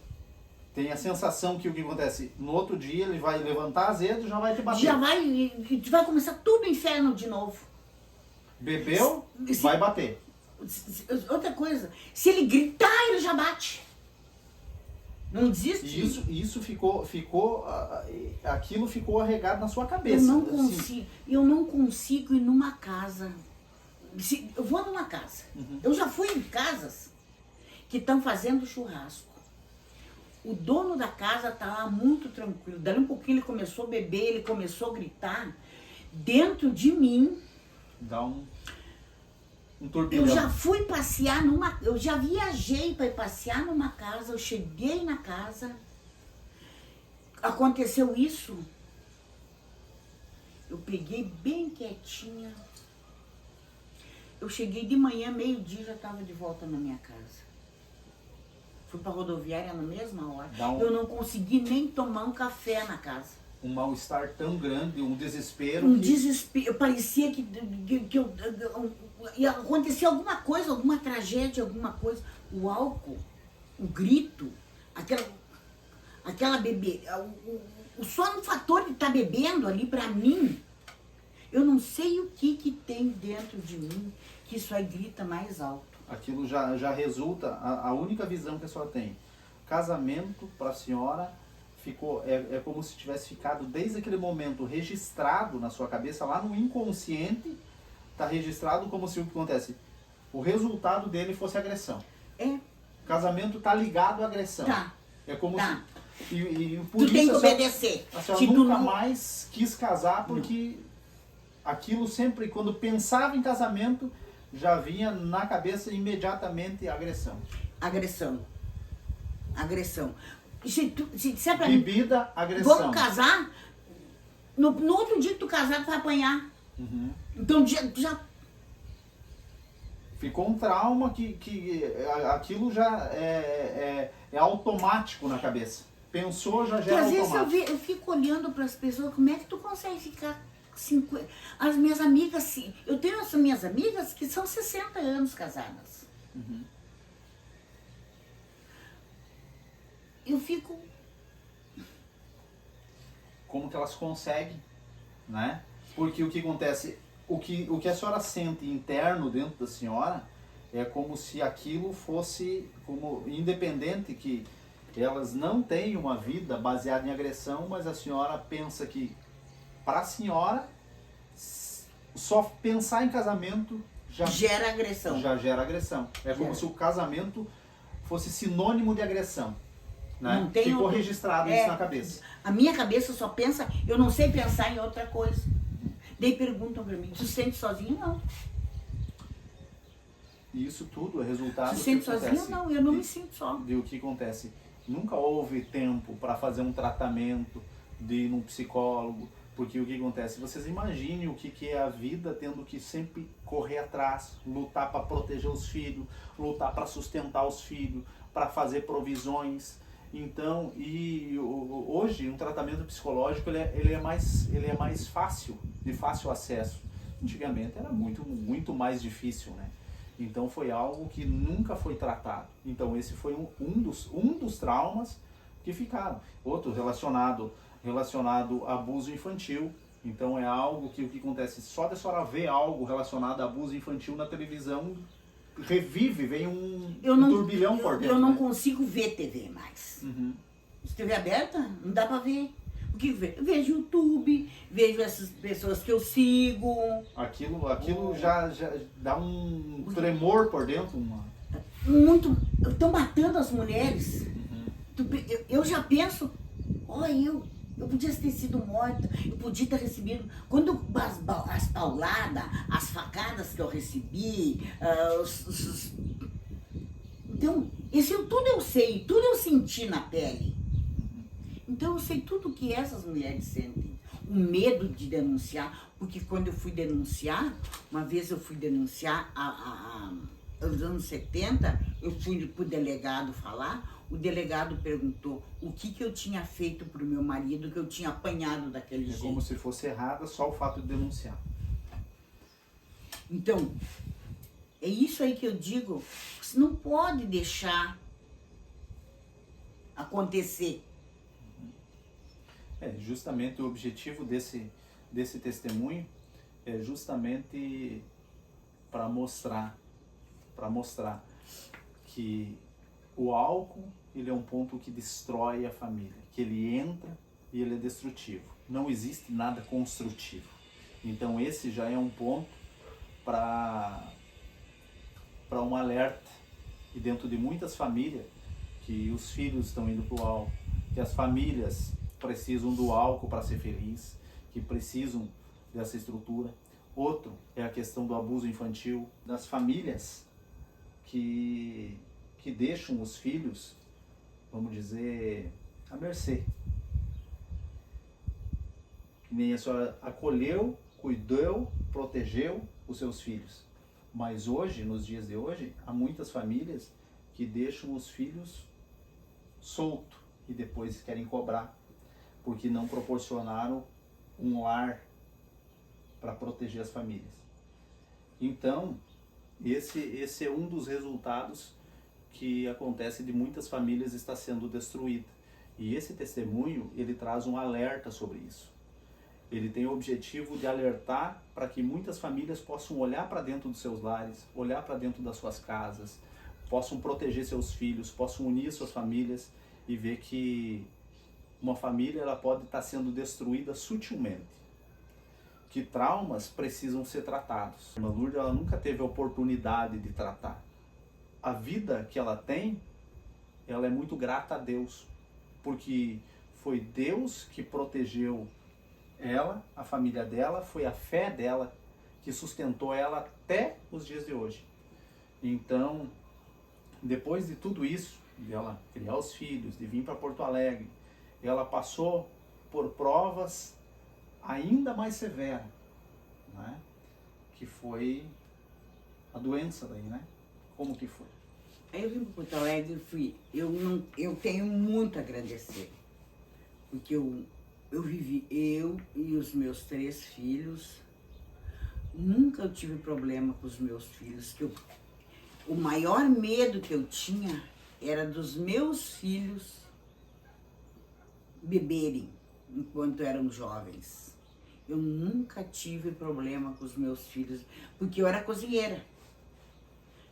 Tem a sensação que o que acontece, no outro dia ele vai levantar azedo e já vai te bater. vai começar tudo o inferno de novo. Bebeu, vai bater. Outra coisa, se ele gritar, ele já bate. Não desiste. E isso aquilo ficou arregado na sua cabeça. Eu não consigo ir numa casa. Eu vou numa casa. Eu já fui em casas que estão fazendo churrasco. O dono da casa tá lá muito tranquilo. Daí um pouquinho ele começou a beber, ele começou a gritar. Dentro de mim... Dá um turbilhão. Eu já fui passear eu já viajei para ir passear numa casa, eu cheguei na casa, aconteceu isso, eu peguei bem quietinha, eu cheguei de manhã, meio-dia, já estava de volta na minha casa. Fui para a rodoviária na mesma hora, eu não consegui nem tomar um café na casa. Um mal-estar tão grande, um desespero. Desespero, parecia que ia acontecer alguma coisa, alguma tragédia, alguma coisa. O álcool, o grito, aquela bebê, só no fator de estar bebendo ali, pra mim, eu não sei o que tem dentro de mim que isso aí grita mais alto. Aquilo já resulta, a única visão que a senhora tem. Casamento, para a senhora, é como se tivesse ficado desde aquele momento registrado na sua cabeça, lá no inconsciente, está registrado como se o que acontece, o resultado dele fosse agressão. É. Casamento está ligado à agressão. Tá. É como tá. se... E por tu isso tem que obedecer. A senhora nunca mais quis casar, porque aquilo sempre, quando pensava em casamento, já vinha na cabeça imediatamente agressão. Agressão. Se disser pra mim, Bebida, agressão. vamos casar, no outro dia que tu casar, tu vai apanhar. Então já... Ficou um trauma que aquilo já é automático na cabeça. Pensou, já Porque é às vezes automático. eu fico olhando para as pessoas, como é que tu consegue ficar 50... As minhas amigas, eu tenho as minhas amigas que são 60 anos casadas. Eu fico... Como que elas conseguem, né? Porque o que acontece, o que a senhora sente interno dentro da senhora É como se aquilo fosse como independente, que elas não têm uma vida baseada em agressão, mas a senhora pensa que para a senhora só pensar em casamento Gera agressão. já gera agressão. É como se o casamento fosse sinônimo de agressão. Né? Não tem Ficou outro- registrado isso na cabeça. A minha cabeça só pensa, eu não sei pensar em outra coisa. Daí perguntam pra mim, tu se sente sozinho? Não. E isso tudo é resultado Tu do se que sente sozinho? acontece. Não, eu não me sinto só. De o que acontece. Nunca houve tempo para fazer um tratamento, de ir num psicólogo, porque o que acontece? Vocês imaginem o que é a vida tendo que sempre correr atrás, lutar para proteger os filhos, lutar para sustentar os filhos, para fazer provisões. Então, hoje um tratamento psicológico ele é mais fácil, de fácil acesso. Antigamente era muito mais difícil, né? Então foi algo que nunca foi tratado. Então esse foi um dos traumas que ficaram. Outro relacionado a abuso infantil. Então é algo que o que acontece, só da senhora ver algo relacionado a abuso infantil na televisão, revive, vem um turbilhão por dentro. Eu não né? consigo ver TV mais. Uhum. Se TV aberta, não dá pra ver. O que eu vejo? Eu vejo YouTube, vejo essas pessoas que eu sigo. Aquilo já dá um tremor por dentro. Estão matando as mulheres. Eu já penso, eu podia ter sido morta, eu podia ter recebido. Quando as pauladas, as facadas que eu recebi, então, isso tudo eu sei, tudo eu senti na pele. Então eu sei tudo o que essas mulheres sentem. O medo de denunciar, porque quando eu fui denunciar, uma vez eu fui denunciar, nos anos 70, eu fui pro delegado falar, o delegado perguntou o que eu tinha feito pro meu marido, que eu tinha apanhado daquele É jeito. como se fosse errada só o fato de denunciar. Então, é isso aí que eu digo, você não pode deixar acontecer. Justamente o objetivo desse testemunho é justamente para mostrar que o álcool ele é um ponto que destrói a família, que ele entra e ele é destrutivo. Não existe nada construtivo. Então esse já é um ponto para um alerta. E dentro de muitas famílias, que os filhos estão indo para o álcool, que as famílias precisam do álcool para ser feliz, que precisam dessa estrutura. Outro é a questão do abuso infantil, das famílias que deixam os filhos, vamos dizer, à mercê. Que nem a senhora acolheu, cuidou, protegeu os seus filhos. Mas hoje, nos dias de hoje, há muitas famílias que deixam os filhos soltos e depois querem cobrar, porque não proporcionaram um lar para proteger as famílias. Então, esse é um dos resultados que acontece de muitas famílias estar sendo destruída. E esse testemunho, ele traz um alerta sobre isso. Ele tem o objetivo de alertar para que muitas famílias possam olhar para dentro dos seus lares, olhar para dentro das suas casas, possam proteger seus filhos, possam unir suas famílias e ver que uma família ela pode estar sendo destruída sutilmente. Que traumas precisam ser tratados. A irmã Lourdes ela nunca teve a oportunidade de tratar. A vida que ela tem, ela é muito grata a Deus, porque foi Deus que protegeu ela, a família dela, foi a fé dela que sustentou ela até os dias de hoje. Então, depois de tudo isso, de ela criar os filhos, de vir para Porto Alegre, ela passou por provas ainda mais severas, né? Que foi a doença daí, né? Como que foi? Aí eu vim para Porto Alegre e fui. Eu tenho muito a agradecer, porque eu vivi, eu e os meus 3 filhos, nunca eu tive problema com os meus filhos. O maior medo que eu tinha era dos meus filhos beberem enquanto eram jovens. Eu nunca tive problema com os meus filhos, porque eu era cozinheira.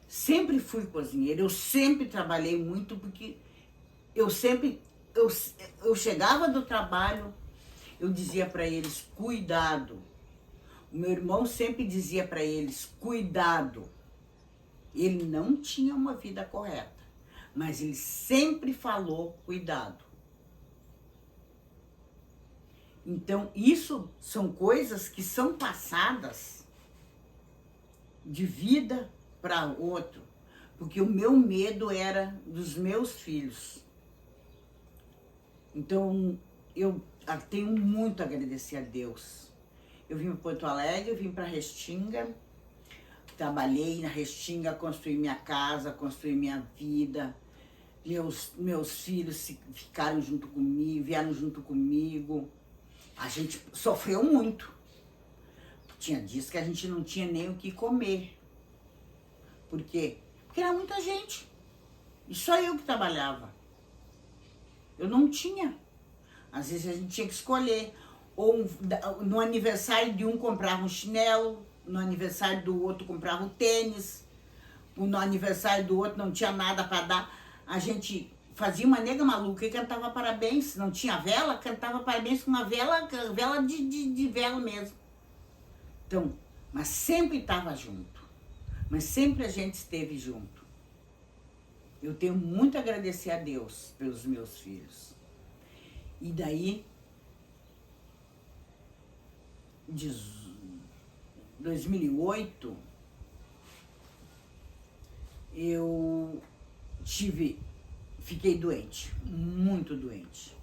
Sempre fui cozinheira, eu sempre trabalhei muito, porque eu sempre, eu chegava do trabalho, eu dizia para eles, cuidado. O meu irmão sempre dizia para eles, cuidado. Ele não tinha uma vida correta, mas ele sempre falou, cuidado. Então, isso são coisas que são passadas de vida para outro, porque o meu medo era dos meus filhos. Então, eu tenho muito a agradecer a Deus. Eu vim para Porto Alegre, eu vim para Restinga, trabalhei na Restinga, construí minha casa, construí minha vida. Meus filhos ficaram junto comigo, vieram junto comigo. A gente sofreu muito. Tinha dias que a gente não tinha nem o que comer. Por quê? Porque era muita gente. E só eu que trabalhava. Eu não tinha. Às vezes a gente tinha que escolher. Ou no aniversário de um comprava um chinelo, no aniversário do outro comprava um tênis, no aniversário do outro não tinha nada para dar. A gente fazia uma nega maluca e cantava parabéns. Não tinha vela, cantava parabéns com uma vela de vela mesmo. Então, mas sempre estava junto. Mas sempre a gente esteve junto. Eu tenho muito a agradecer a Deus pelos meus filhos. E daí, 2008, eu fiquei doente, muito doente.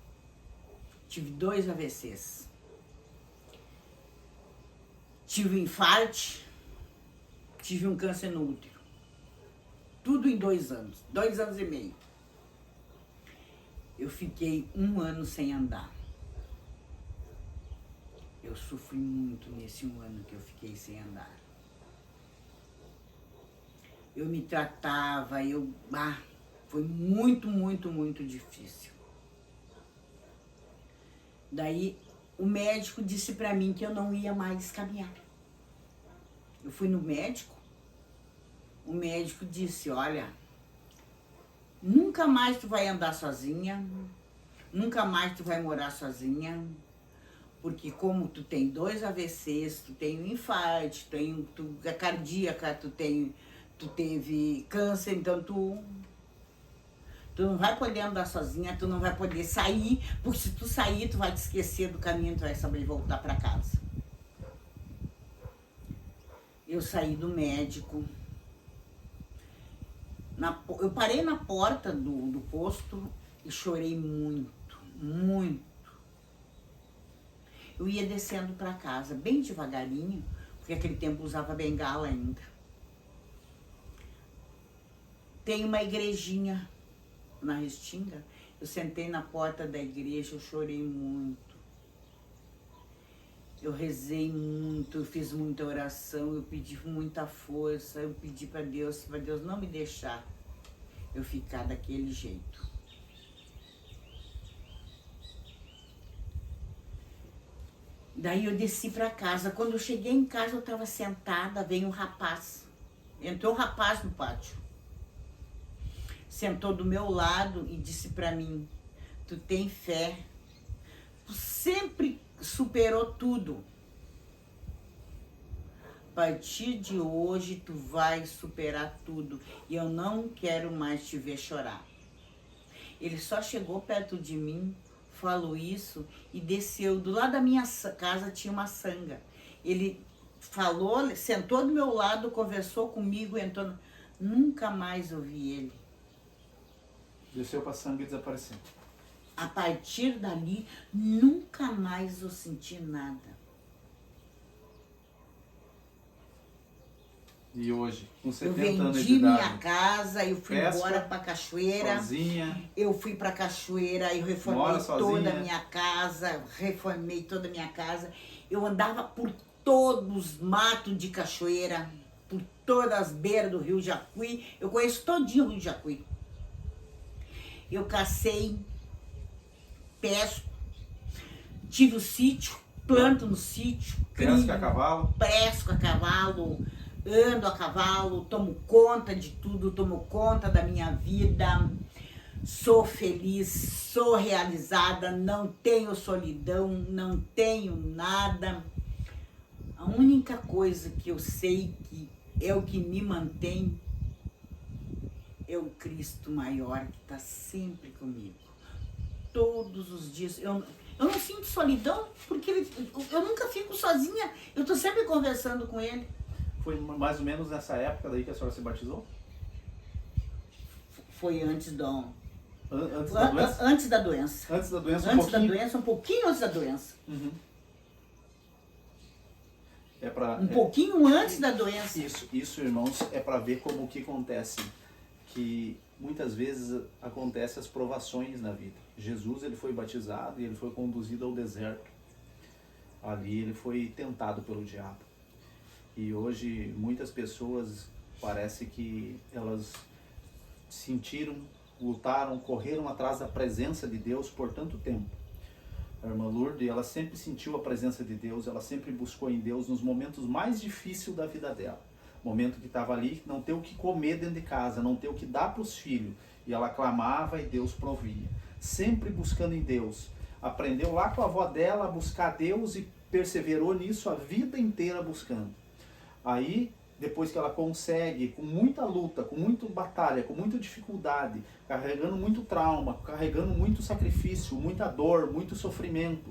Tive 2 AVCs. Tive um infarto, tive um câncer no útero. Tudo em 2 anos, 2 anos e meio. Eu fiquei 1 ano sem andar. Eu sofri muito nesse 1 ano que eu fiquei sem andar. Eu me tratava, foi muito, muito, muito difícil. Daí o médico disse pra mim que eu não ia mais caminhar. Eu fui no médico, o médico disse, olha, nunca mais tu vai andar sozinha, nunca mais tu vai morar sozinha, porque como tu tem 2 AVCs, tu tem um infarto, tu é cardíaca, tu teve câncer, então tu não vai poder andar sozinha, tu não vai poder sair, porque se tu sair, tu vai te esquecer do caminho, tu vai saber voltar para casa. Eu saí do médico, eu parei na porta do posto e chorei muito, muito. Eu ia descendo para casa, bem devagarinho, porque naquele tempo usava bengala ainda. Tem uma igrejinha na Restinga, eu sentei na porta da igreja, eu chorei muito. Eu rezei muito, eu fiz muita oração, eu pedi muita força, eu pedi para Deus não me deixar eu ficar daquele jeito. Daí eu desci para casa. Quando eu cheguei em casa, eu estava sentada, veio um rapaz. Entrou um rapaz no pátio. Sentou do meu lado e disse para mim, tu tem fé, tu sempre superou tudo. A partir de hoje tu vai superar tudo e eu não quero mais te ver chorar. Ele só chegou perto de mim, falou isso e desceu. Do lado da minha casa tinha uma sanga. Ele falou, sentou do meu lado, conversou comigo, entrou. Nunca mais ouvi ele. Desceu para sangue e desapareceu. A partir dali, nunca mais eu senti nada. E hoje, com Eu 70 anos de vendi minha idade, casa, eu fui pesca, embora pra Cachoeira. sozinha, Eu fui pra Cachoeira, eu reformei mora toda sozinha. a minha casa, reformei toda a minha casa. Eu andava por todos os matos de Cachoeira, por todas as beiras do Rio Jacuí. Eu conheço todinho o Rio Jacuí. Eu cacei, pesco, tive o sítio, planto no sítio, pesca a cavalo, pesco a cavalo, ando a cavalo, tomo conta de tudo, tomo conta da minha vida, sou feliz, sou realizada, não tenho solidão, não tenho nada. A única coisa que eu sei que é o que me mantém é o Cristo maior que está sempre comigo. Todos os dias. Eu não sinto solidão porque eu nunca fico sozinha. Eu estou sempre conversando com ele. Foi mais ou menos nessa época daí que a senhora se batizou? Foi antes do... Antes da doença? Antes da doença. Antes da doença, Antes da doença, um pouquinho antes da doença. Uhum. É pra, Um pouquinho antes da doença. Isso, irmãos, é para ver como que acontece. Que muitas vezes acontecem as provações na vida. Jesus, ele foi batizado e ele foi conduzido ao deserto. Ali ele foi tentado pelo diabo. E hoje muitas pessoas parece que elas sentiram, lutaram, correram atrás da presença de Deus por tanto tempo. A irmã Lourdes, ela sempre sentiu a presença de Deus, ela sempre buscou em Deus nos momentos mais difíceis da vida dela. Momento que estava ali, não ter o que comer dentro de casa, não ter o que dar para os filhos. E ela clamava e Deus provia. Sempre buscando em Deus. Aprendeu lá com a avó dela a buscar Deus e perseverou nisso a vida inteira buscando. Aí, depois que ela consegue, com muita luta, com muita batalha, com muita dificuldade, carregando muito trauma, carregando muito sacrifício, muita dor, muito sofrimento,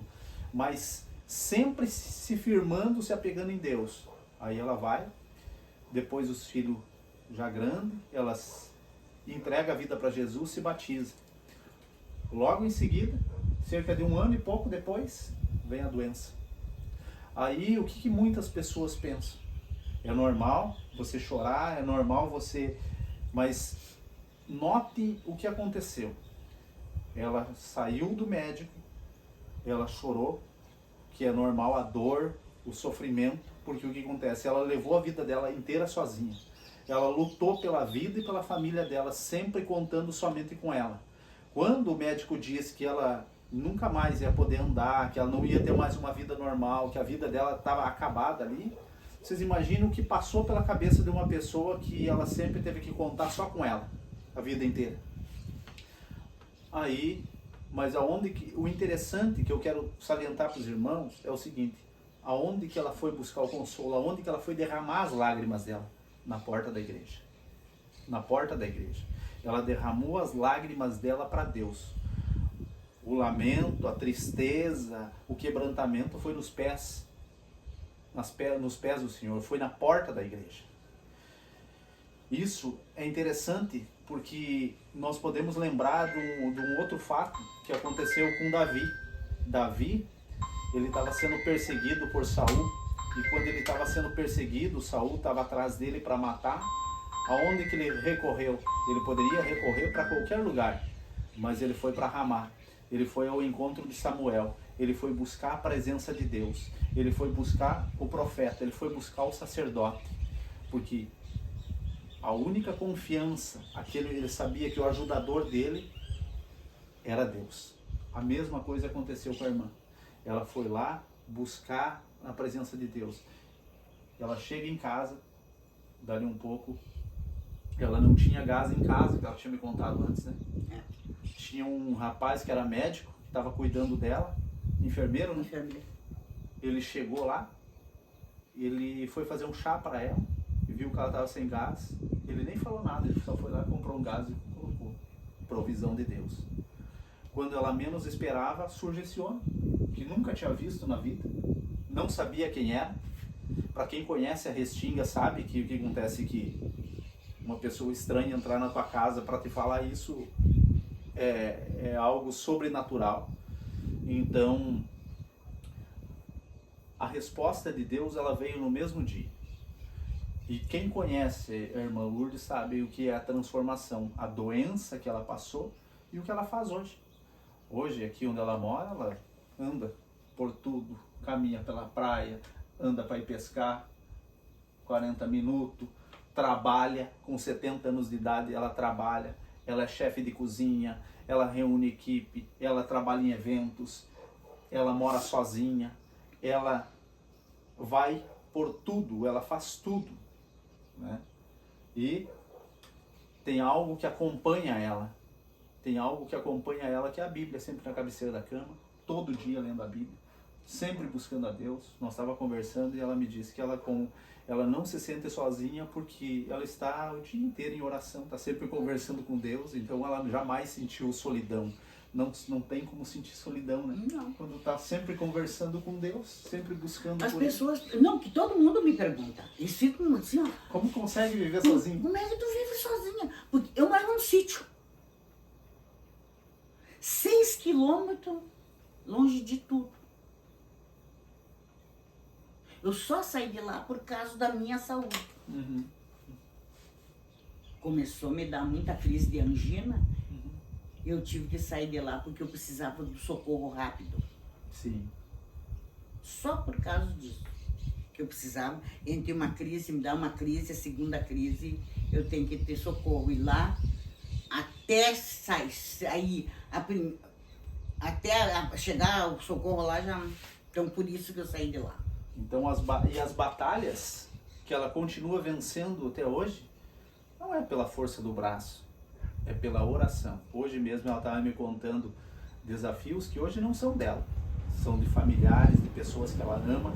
mas sempre se firmando, se apegando em Deus. Aí ela vai, depois os filhos já grandes, ela entrega a vida para Jesus, se batiza. Logo em seguida, cerca de 1 ano e pouco depois, vem a doença. Aí o que muitas pessoas pensam? É normal você chorar, é normal você... Mas note o que aconteceu. Ela saiu do médico, ela chorou, que é normal a dor, o sofrimento, porque o que acontece? Ela levou a vida dela inteira sozinha. Ela lutou pela vida e pela família dela, sempre contando somente com ela. Quando o médico disse que ela nunca mais ia poder andar, que ela não ia ter mais uma vida normal, que a vida dela estava acabada ali, vocês imaginam o que passou pela cabeça de uma pessoa que ela sempre teve que contar só com ela, a vida inteira. Aí, mas o interessante que eu quero salientar para os irmãos é o seguinte: aonde que ela foi buscar o consolo, aonde que ela foi derramar as lágrimas dela? Na porta da igreja. Na porta da igreja. Ela derramou as lágrimas dela para Deus. O lamento, a tristeza, o quebrantamento foi nos pés do Senhor, foi na porta da igreja. Isso é interessante porque nós podemos lembrar de um outro fato que aconteceu com Davi. Davi, ele estava sendo perseguido por Saul, e quando ele estava sendo perseguido, Saul estava atrás dele para matar. Aonde que ele recorreu? Ele poderia recorrer para qualquer lugar, mas ele foi para Ramá. Ele foi ao encontro de Samuel. Ele foi buscar a presença de Deus. Ele foi buscar o profeta. Ele foi buscar o sacerdote. Porque a única confiança, ele sabia que o ajudador dele era Deus. A mesma coisa aconteceu com a irmã. Ela foi lá buscar a presença de Deus. Ela chega em casa, dali um pouco, ela não tinha gás em casa, que ela tinha me contado antes, né? Tinha um rapaz que era médico, que estava cuidando dela, enfermeiro, né? Enfermeiro. Ele chegou lá, ele foi fazer um chá para ela, e viu que ela estava sem gás. Ele nem falou nada, ele só foi lá, comprou um gás e colocou. Provisão de Deus. Quando ela menos esperava, surge esse homem, que nunca tinha visto na vida, não sabia quem era. Para quem conhece a Restinga sabe que o que acontece é que uma pessoa estranha entrar na tua casa para te falar isso é algo sobrenatural. Então, a resposta de Deus, ela veio no mesmo dia. E quem conhece a irmã Lourdes sabe o que é a transformação, a doença que ela passou e o que ela faz hoje. Hoje, aqui onde ela mora, ela anda por tudo, caminha pela praia, anda para ir pescar 40 minutos, trabalha, com 70 anos de idade ela trabalha, ela é chefe de cozinha, ela reúne equipe, ela trabalha em eventos, ela mora sozinha, ela vai por tudo, ela faz tudo né? E tem algo que acompanha ela. Tem algo que acompanha ela, que é a Bíblia, sempre na cabeceira da cama, todo dia lendo a Bíblia, sempre buscando a Deus. Nós estávamos conversando e ela me disse que ela não se sente sozinha porque ela está o dia inteiro em oração, está sempre conversando com Deus, então ela jamais sentiu solidão. Não tem como sentir solidão, né? Não. Quando está sempre conversando com Deus, sempre buscando As por pessoas... Não, que todo mundo me pergunta. Eles ficam assim, ó. Ele. Como consegue viver sozinho? Como é que tu vive sozinha? Porque eu moro num sítio. 6 quilômetros longe de tudo. Eu só saí de lá por causa da minha saúde. Uhum. Começou a me dar muita crise de angina. Eu tive que sair de lá porque eu precisava do socorro rápido. Sim. Só por causa disso. Que eu precisava, entre uma crise, me dá uma crise, a segunda crise, eu tenho que ter socorro. E lá, até sair, até chegar o socorro lá, já. Então por isso que eu saí de lá. Então as batalhas que ela continua vencendo até hoje, não é pela força do braço, é pela oração. Hoje mesmo ela estava me contando desafios que hoje não são dela, são de familiares, de pessoas que ela ama,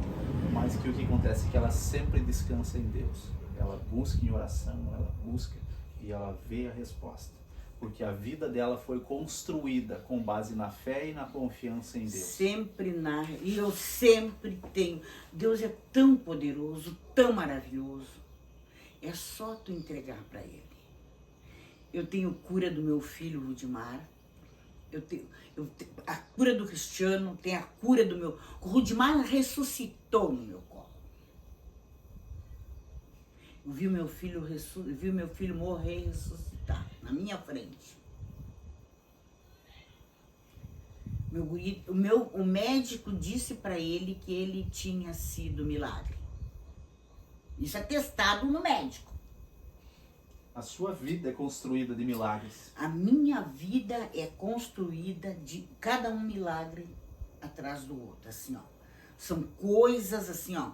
mas que o que acontece é que ela sempre descansa em Deus. Ela busca em oração, ela busca e ela vê a resposta. Porque a vida dela foi construída com base na fé e na confiança em Deus. Sempre e eu sempre tenho. Deus é tão poderoso, tão maravilhoso. É só tu entregar para Ele. Eu tenho cura do meu filho Rudimar. Eu tenho a cura do Cristiano, tem a cura do meu... O Rudimar ressuscitou no meu colo. Eu vi meu filho morrer e ressuscitar na minha frente. O médico disse para ele que ele tinha sido milagre. Isso é testado no médico. A sua vida é construída de milagres. A minha vida é construída de cada um milagre atrás do outro, assim, ó. São coisas assim, ó.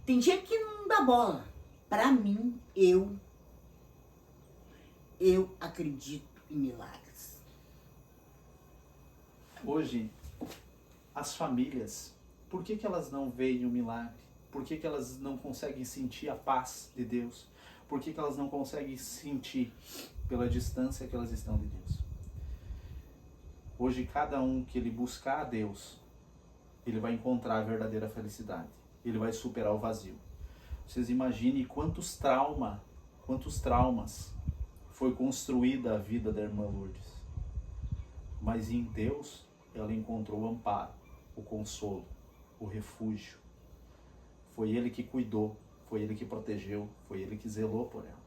Tem gente que não dá bola. Para mim, eu acredito em milagres. Hoje, as famílias, por que elas não veem o milagre? Por que elas não conseguem sentir a paz de Deus? Por que elas não conseguem sentir pela distância que elas estão de Deus? Hoje, cada um que ele buscar a Deus, ele vai encontrar a verdadeira felicidade. Ele vai superar o vazio. Vocês imaginem quantos traumas foi construída a vida da irmã Lourdes. Mas em Deus, ela encontrou o amparo, o consolo, o refúgio. Foi Ele que cuidou. Foi Ele que protegeu, foi Ele que zelou por ela.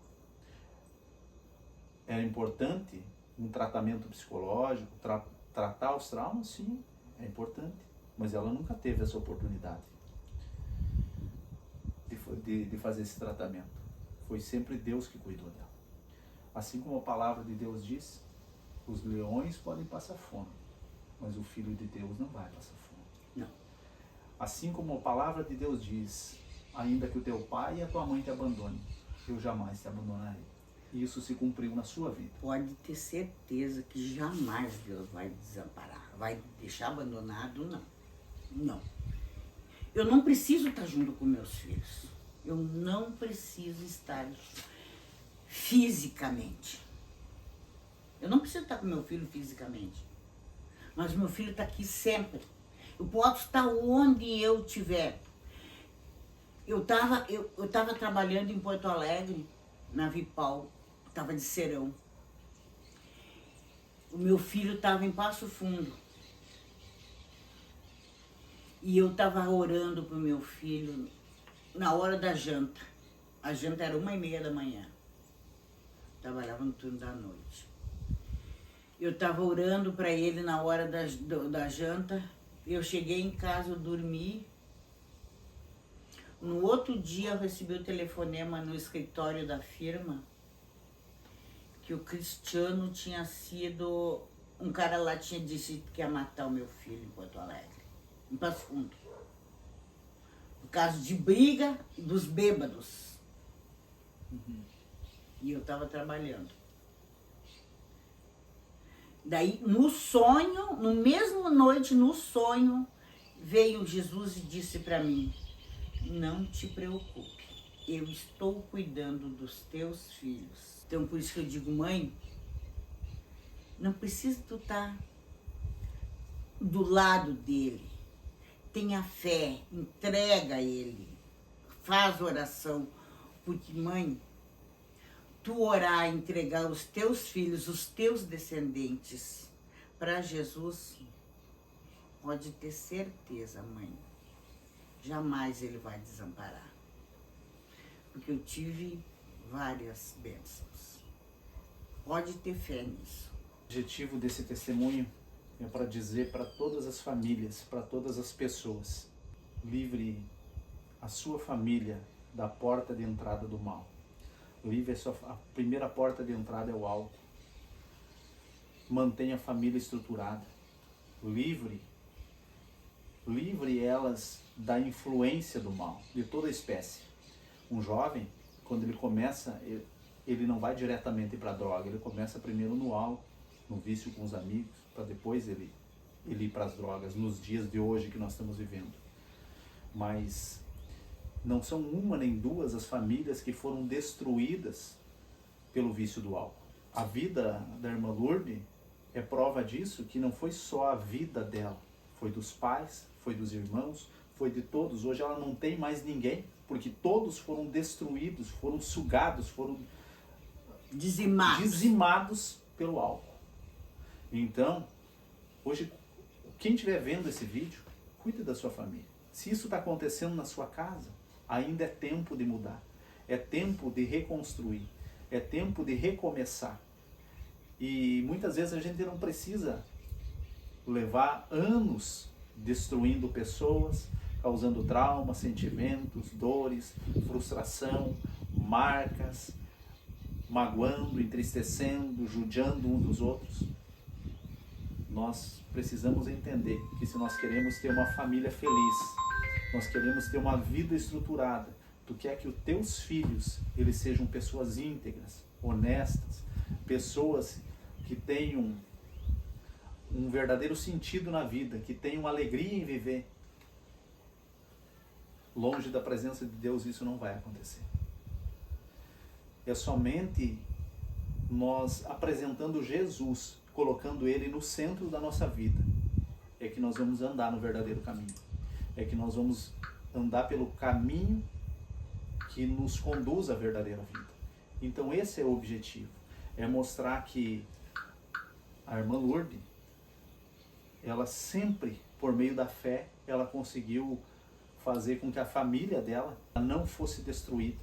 Era importante um tratamento psicológico, tratar os traumas? Sim, é importante. Mas ela nunca teve essa oportunidade de fazer esse tratamento. Foi sempre Deus que cuidou dela. Assim como a palavra de Deus diz, os leões podem passar fome, mas o Filho de Deus não vai passar fome. Não. Assim como a palavra de Deus diz, ainda que o teu pai e a tua mãe te abandonem, eu jamais te abandonarei. E isso se cumpriu na sua vida. Pode ter certeza que jamais Deus vai desamparar, vai deixar abandonado, não. Não. Eu não preciso estar junto com meus filhos. Eu não preciso estar fisicamente. Eu não preciso estar com meu filho fisicamente. Mas meu filho está aqui sempre. Eu posso estar onde eu estiver. Eu tava trabalhando em Porto Alegre, na Vipal, estava de serão. O meu filho estava em Passo Fundo. E eu estava orando para o meu filho na hora da janta. A janta era 1h30 da manhã. Trabalhava no turno da noite. Eu estava orando para ele na hora da janta. Eu cheguei em casa, eu dormi. No outro dia eu recebi o telefonema no escritório da firma que o Cristiano tinha sido... Um cara lá tinha dito que ia matar o meu filho em Porto Alegre, em Passo Fundo. Por causa de briga dos bêbados. E eu estava trabalhando. Daí, no sonho, no mesmo noite, no sonho, veio Jesus e disse para mim: não te preocupe, eu estou cuidando dos teus filhos. Então, por isso que eu digo, mãe, não precisa tu estar do lado dele. Tenha fé, entrega a ele, faz oração. Porque, mãe, tu orar, entregar os teus filhos, os teus descendentes para Jesus, pode ter certeza, mãe, jamais ele vai desamparar. Porque eu tive várias bênçãos. Pode ter fé nisso. O objetivo desse testemunho é para dizer para todas as famílias, para todas as pessoas: livre a sua família da porta de entrada do mal. Livre a primeira porta de entrada é o álcool. Mantenha a família estruturada. Livre elas da influência do mal, de toda espécie. Um jovem, quando ele começa, ele não vai diretamente para a droga, ele começa primeiro no álcool, no vício com os amigos, para depois ele ir para as drogas, nos dias de hoje que nós estamos vivendo. Mas não são uma nem duas as famílias que foram destruídas pelo vício do álcool. A vida da irmã Lourdes é prova disso, que não foi só a vida dela, foi dos pais, foi dos irmãos, foi de todos. Hoje ela não tem mais ninguém, porque todos foram destruídos, foram sugados, foram dizimados pelo álcool. Então, hoje, quem estiver vendo esse vídeo, cuide da sua família. Se isso está acontecendo na sua casa, ainda é tempo de mudar, é tempo de reconstruir, é tempo de recomeçar. E muitas vezes a gente não precisa levar anos destruindo pessoas, causando traumas, sentimentos, dores, frustração, marcas, magoando, entristecendo, judiando uns dos outros. Nós precisamos entender que se nós queremos ter uma família feliz, nós queremos ter uma vida estruturada, tu quer que os teus filhos eles sejam pessoas íntegras, honestas, pessoas que tenham um verdadeiro sentido na vida, que tenham alegria em viver. Longe da presença de Deus isso não vai acontecer. É somente nós apresentando Jesus, colocando Ele no centro da nossa vida, é que nós vamos andar no verdadeiro caminho. É que nós vamos andar pelo caminho que nos conduz à verdadeira vida. Então esse é o objetivo, é mostrar que a irmã Lourdes, ela sempre, por meio da fé, ela conseguiu fazer com que a família dela não fosse destruída,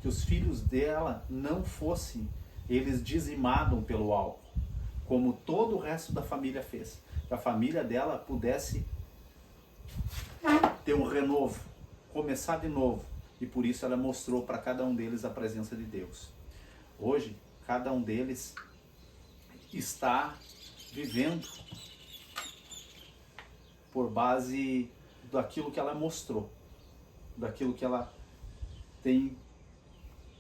que os filhos dela não fossem, eles dizimados pelo álcool, como todo o resto da família fez. Que a família dela pudesse ter um renovo, começar de novo. E por isso ela mostrou para cada um deles a presença de Deus. Hoje, cada um deles está vivendo por base daquilo que ela mostrou, daquilo que ela tem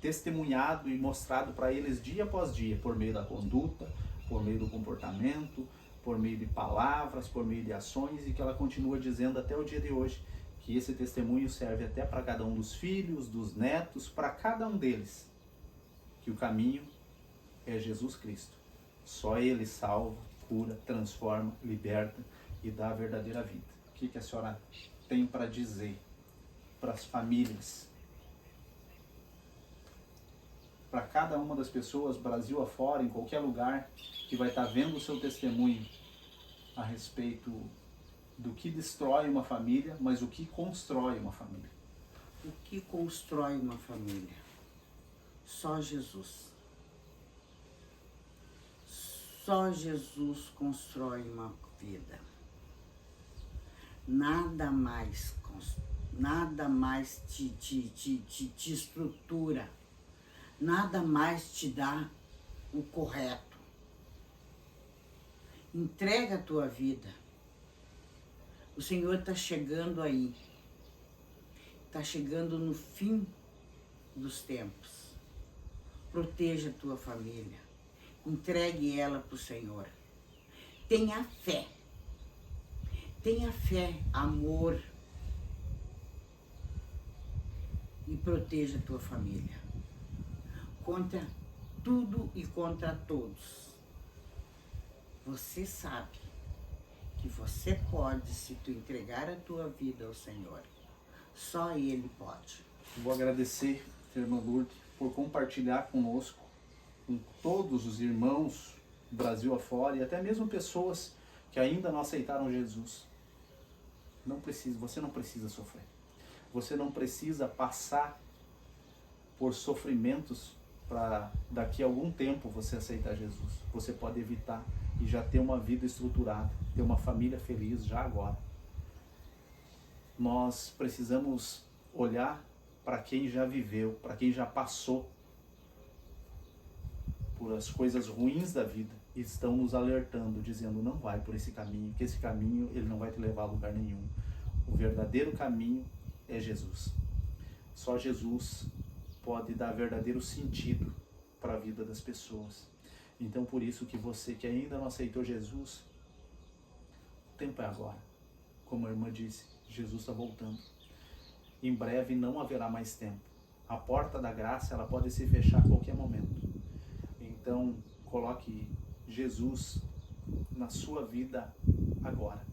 testemunhado e mostrado para eles dia após dia, por meio da conduta, por meio do comportamento, por meio de palavras, por meio de ações, e que ela continua dizendo até o dia de hoje, que esse testemunho serve até para cada um dos filhos, dos netos, para cada um deles, que o caminho é Jesus Cristo. Só Ele salva, cura, transforma, liberta e dá a verdadeira vida. O que a senhora tem para dizer para as famílias, para cada uma das pessoas, Brasil afora, em qualquer lugar, que vai estar vendo o seu testemunho a respeito do que destrói uma família, mas o que constrói uma família? O que constrói uma família? Só Jesus. Só Jesus constrói uma vida. Nada mais te estrutura. Nada mais te dá o correto. Entrega a tua vida. O Senhor está chegando aí. Está chegando no fim dos tempos. Proteja a tua família. Entregue ela para o Senhor. Tenha fé. Tenha fé, amor. E proteja a tua família. Contra tudo e contra todos. Você sabe que você pode, se tu entregar a tua vida ao Senhor. Só Ele pode. Vou agradecer, irmã Lourdes, por compartilhar conosco, com todos os irmãos do Brasil afora e até mesmo pessoas que ainda não aceitaram Jesus. Você não precisa sofrer. Você não precisa passar por sofrimentos para daqui a algum tempo você aceitar Jesus. Você pode evitar e já ter uma vida estruturada, ter uma família feliz já agora. Nós precisamos olhar para quem já viveu, para quem já passou por as coisas ruins da vida e estão nos alertando, dizendo não vai por esse caminho, que esse caminho ele não vai te levar a lugar nenhum. O verdadeiro caminho é Jesus. Só Jesus pode dar verdadeiro sentido para a vida das pessoas. Então por isso que você que ainda não aceitou Jesus, o tempo é agora. Como a irmã disse, Jesus está voltando. Em breve não haverá mais tempo. A porta da graça ela pode se fechar a qualquer momento. Então coloque Jesus na sua vida agora.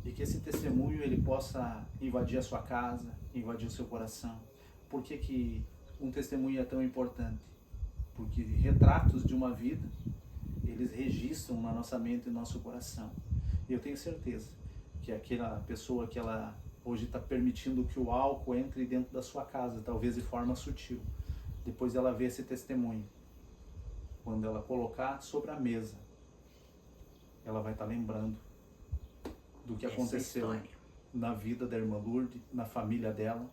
E que esse testemunho ele possa invadir a sua casa, invadir o seu coração. Por que um testemunho é tão importante? Porque retratos de uma vida, eles registram na nossa mente e no nosso coração. E eu tenho certeza que aquela pessoa que ela hoje está permitindo que o álcool entre dentro da sua casa, talvez de forma sutil, depois ela vê esse testemunho. Quando ela colocar sobre a mesa, ela vai estar lembrando do que aconteceu na vida da irmã Lourdes, na família dela,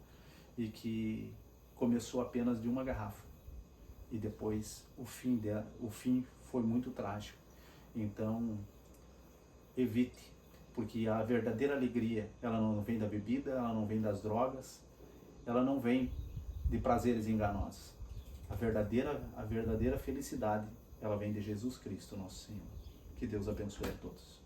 e que começou apenas de uma garrafa. E depois o fim foi muito trágico. Então, evite, porque a verdadeira alegria, ela não vem da bebida, ela não vem das drogas, ela não vem de prazeres enganosos. A verdadeira felicidade, ela vem de Jesus Cristo, nosso Senhor. Que Deus abençoe a todos.